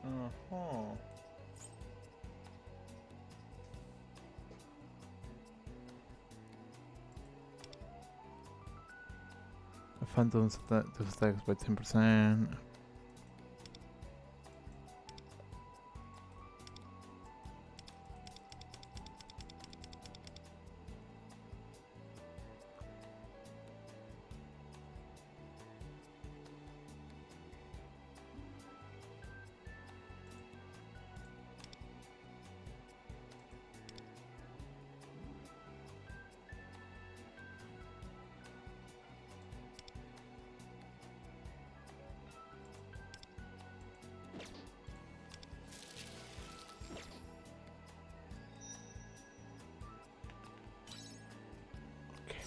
Uh-huh. Phantoms that stacks by 10%.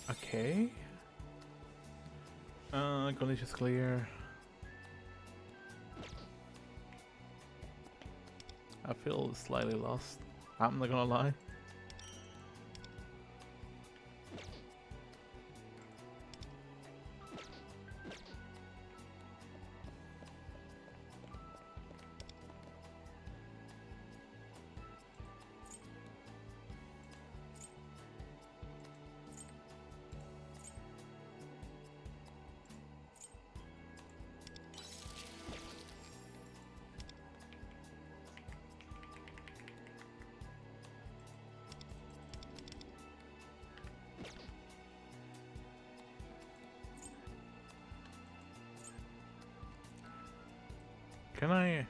Okay. Conditions clear. I feel slightly lost. I'm not gonna lie. Can I?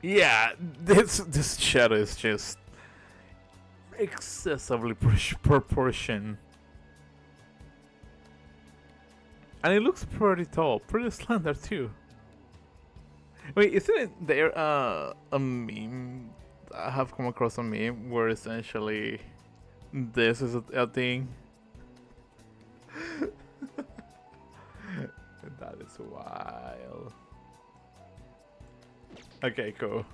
Yeah, this shadow is just excessively proportion. And it looks pretty tall, pretty slender too. Wait, isn't there a meme? I have come across a meme where essentially this is a thing. That is wild. Okay, cool.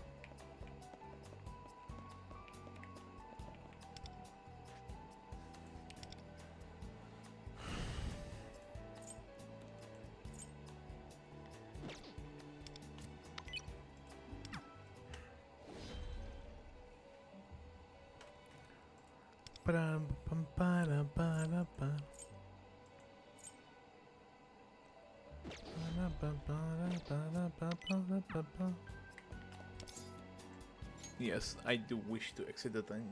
Yes, I do wish to exit the thing.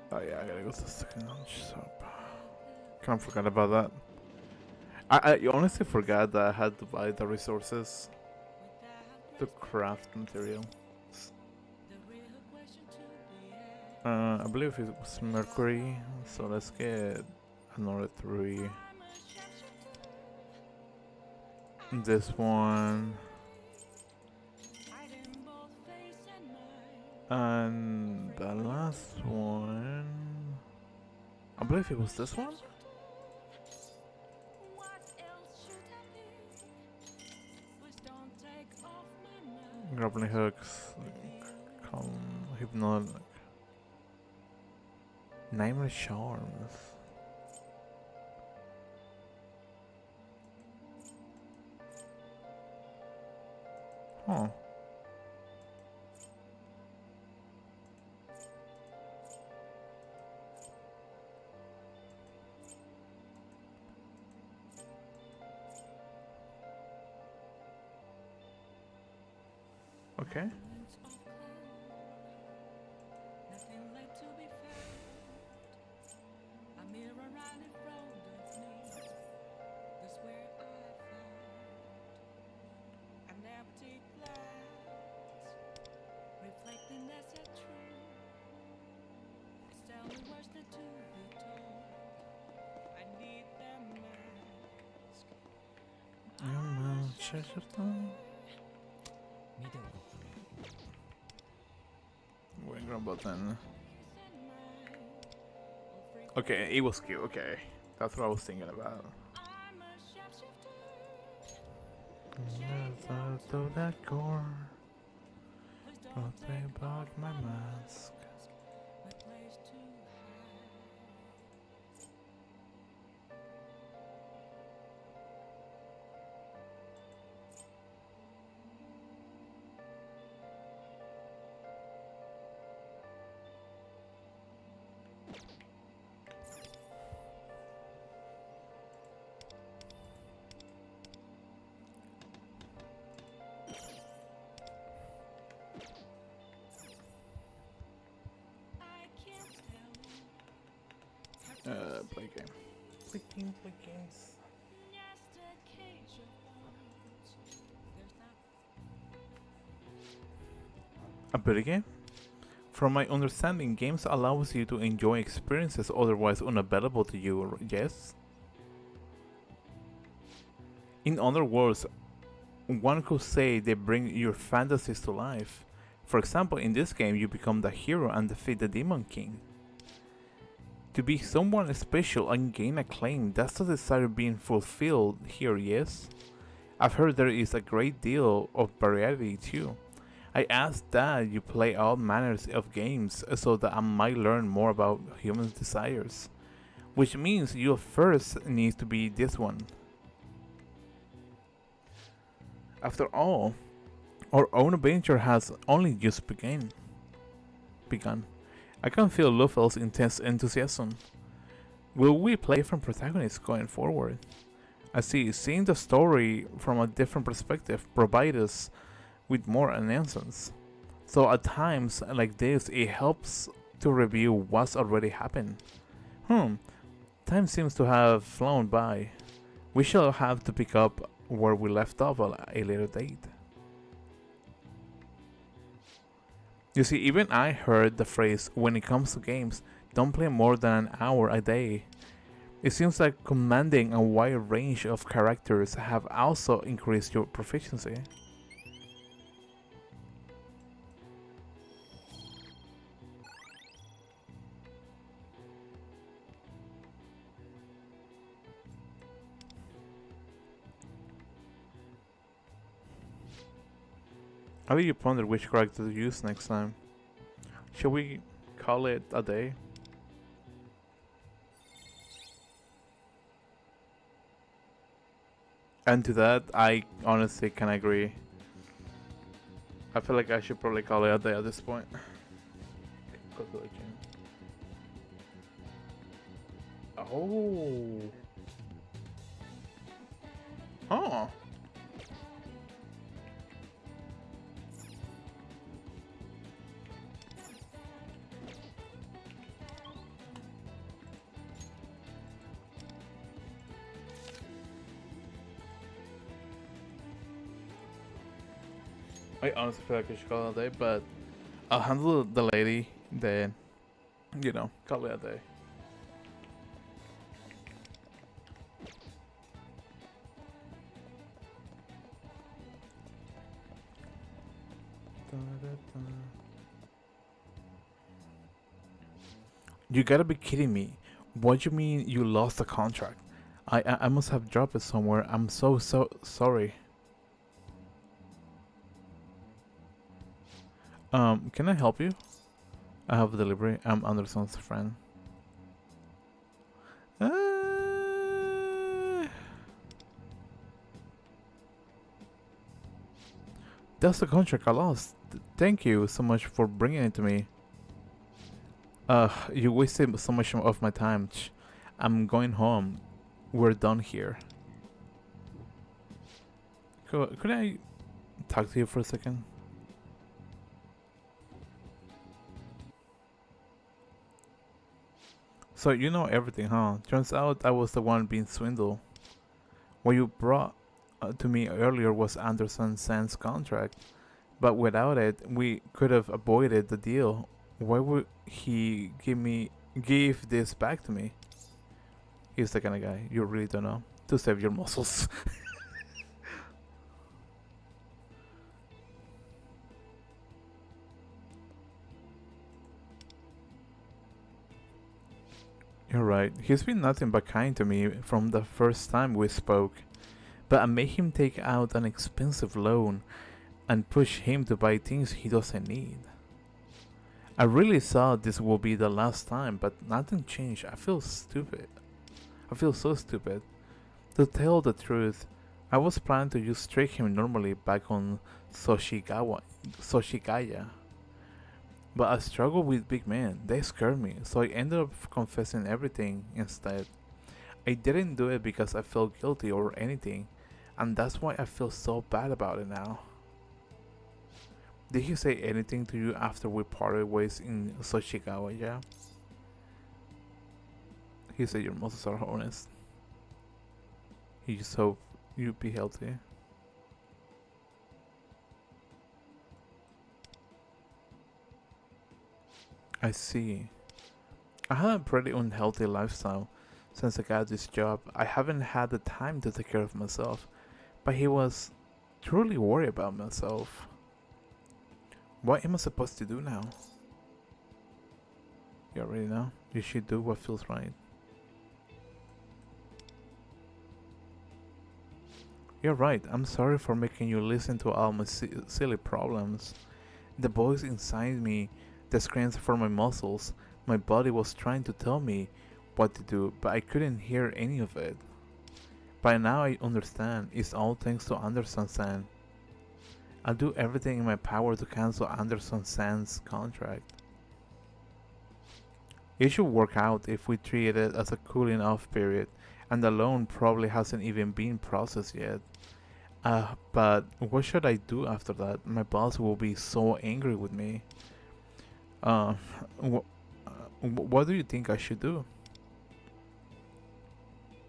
Oh yeah, I gotta go to the second lunch shop. Kind of forgot about that. I honestly forgot that I had to buy the resources to craft material. I believe it was mercury, so let's get another 3. This one. And the last one, I believe it was this one. Grappling hooks, hypnotic, nameless charms. Huh. Okay. Button. Okay, it was cute. Okay, that's what I was thinking about. To that core, don't think about my mask. Play game. Play games. A better game? From my understanding, games allows you to enjoy experiences otherwise unavailable to you, yes? In other words, one could say they bring your fantasies to life. For example, in this game you become the hero and defeat the Demon King. To be someone special and gain acclaim, that's the desire being fulfilled here, yes? I've heard there is a great deal of variety too. I asked that you play all manners of games so that I might learn more about human desires. which means your first needs to be this one. After all, our own adventure has only just begun. I can feel Lufel's intense enthusiasm. Will we play different protagonists going forward? I see, seeing the story from a different perspective provides us with more announcements. So at times like this, it helps to review what's already happened. Time seems to have flown by. We shall have to pick up where we left off at a later date. You see, even I heard the phrase, when it comes to games, don't play more than an hour a day. It seems like commanding a wide range of characters have also increased your proficiency. How do you ponder which character to use next time? Should we call it a day? And to that, I honestly can agree. I feel like I should probably call it a day at this point. Oh. Oh. I honestly feel like I should call it a day, but I'll handle the lady, then, you know, call it a day. You gotta be kidding me. What do you mean you lost the contract? I must have dropped it somewhere. I'm so sorry. Can I help you? I have a delivery. I'm Anderson's friend. That's the contract I lost. Thank you so much for bringing it to me. You wasted so much of my time. I'm going home. We're done here. Could I talk to you for a second? So you know everything, huh? Turns out I was the one being swindled. What you brought to me earlier was Anderson Sands' contract, but without it, we could have avoided the deal. Why would he give this back to me? He's the kind of guy you really don't know to save your muscles. You're right. He's been nothing but kind to me from the first time we spoke. But I made him take out an expensive loan and push him to buy things he doesn't need. I really thought this would be the last time, but nothing changed. I feel stupid. I feel so stupid. To tell the truth, I was planning to just trick him normally back on Soshigaya. But I struggle with big men. They scare me, so I ended up confessing everything instead. I didn't do it because I felt guilty or anything, and that's why I feel so bad about it now. Did he say anything to you after we parted ways in Soshigaya? Yeah. He said your muscles are honest. He just hope you be healthy. I see. I had a pretty unhealthy lifestyle since I got this job. I haven't had the time to take care of myself, but he was truly worried about myself. What am I supposed to do now? You already know. You should do what feels right. You're right. I'm sorry for making you listen to all my silly problems. The voice inside me, the screams for my muscles, my body was trying to tell me what to do, but I couldn't hear any of it. By now I understand. It's all thanks to Anderson-san. I'll do everything in my power to cancel Anderson-san's contract. It should work out if we treat it as a cooling off period, and the loan probably hasn't even been processed yet. But what should I do after that? My boss will be so angry with me. What do you think I should do?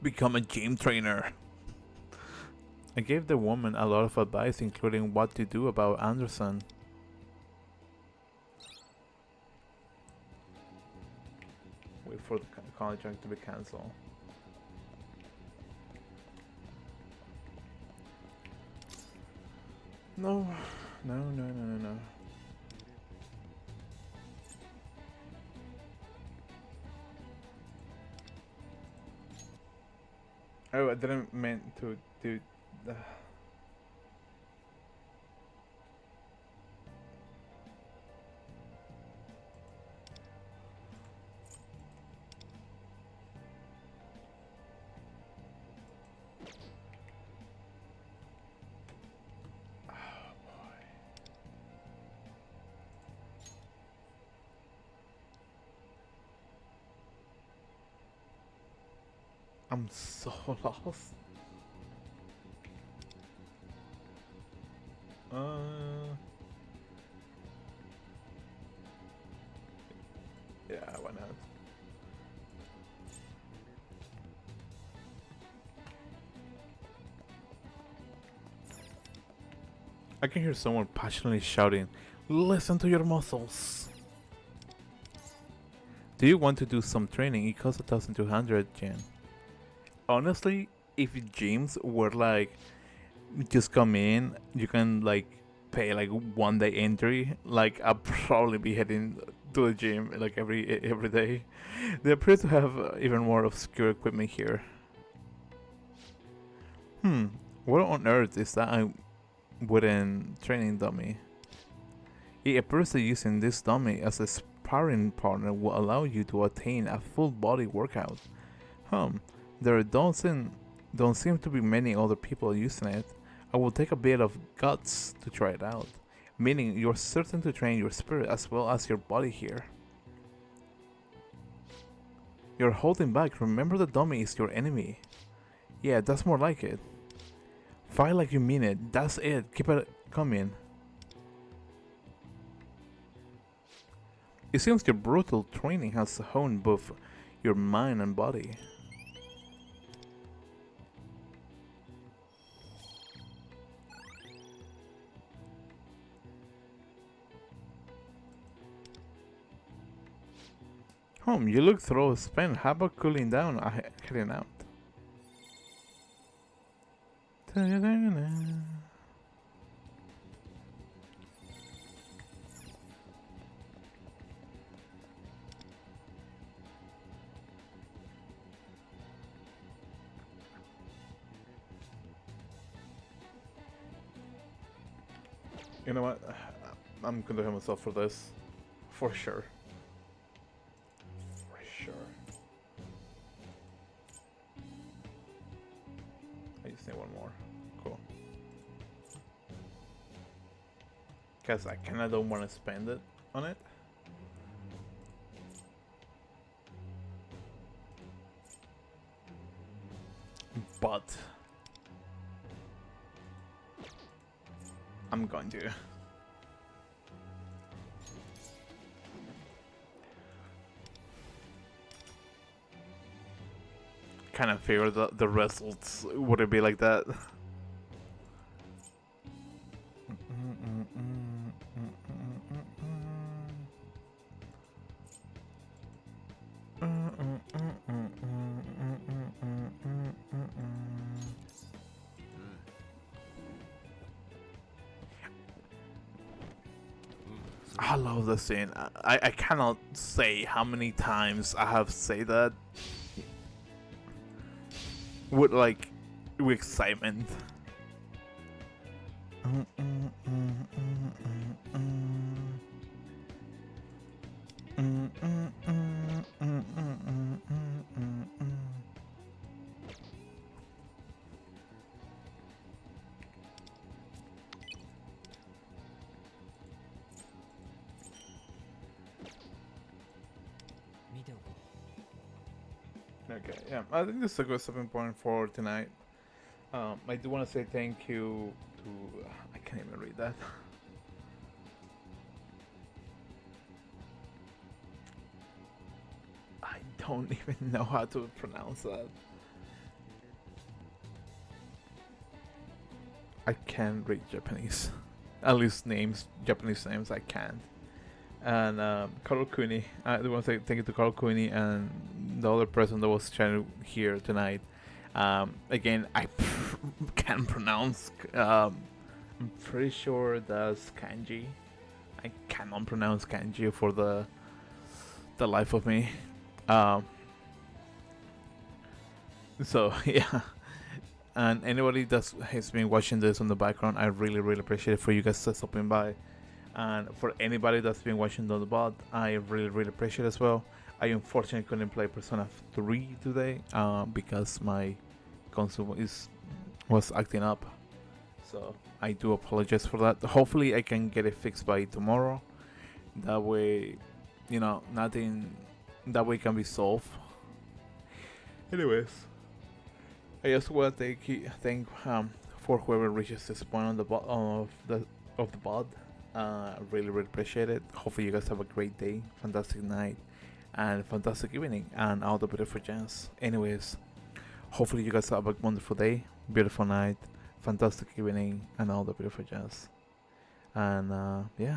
Become a gym trainer. I gave the woman a lot of advice, including what to do about Anderson. Wait for the contract to be cancelled. No. Oh, I didn't mean to do. I'm so lost. Yeah, why not? I can hear someone passionately shouting, "Listen to your muscles!" Do you want to do some training? It costs 1,200 yen. Honestly, if gyms were like just come in, you can like pay like 1 day entry, like I'll probably be heading to the gym like every day. They appear to have even more obscure equipment here. What on earth is that wooden training dummy? It appears that using this dummy as a sparring partner will allow you to attain a full body workout. There don't seem to be many other people using it. I will take a bit of guts to try it out. Meaning you're certain to train your spirit as well as your body here. You're holding back. Remember, the dummy is your enemy. Yeah, that's more like it. Fight like you mean it. That's it. Keep it coming. It seems your brutal training has honed both your mind and body. You look through a spin. How about cooling down, heading out? You know what? I'm gonna hit myself for this. For sure. I just need one more. Cool. Cause I kinda don't want to spend it on it. But I'm going to. Kind of figured the results wouldn't be like that. I love the scene. I cannot say how many times I have said that. With excitement. ておこう。 Okay, yeah, I think this is a good stopping point for tonight. I do want to say thank you to. I can't even read that. I don't even know how to pronounce that. I can't read Japanese. At least names, Japanese names, I can't. And Carl Cooney, I do want to say thank you to Carl Cooney and the other person that was trying to here tonight. Again, I can't pronounce. I'm pretty sure that's kanji. I cannot pronounce kanji for the life of me. So yeah, and anybody that has been watching this on the background, I really appreciate it for you guys stopping by. And for anybody that's been watching on the bot, I really appreciate it as well. I unfortunately couldn't play Persona 3 today because my console was acting up. So I do apologize for that. Hopefully I can get it fixed by tomorrow. That way, you know, nothing. That way it can be solved. Anyways, I just want to thank for whoever reaches this point on the of the bot. Really appreciate it. Hopefully you guys have a great day, fantastic night, and fantastic evening, and all the beautiful gems. Anyways, hopefully you guys have a wonderful day, beautiful night, fantastic evening, and all the beautiful gems. And yeah.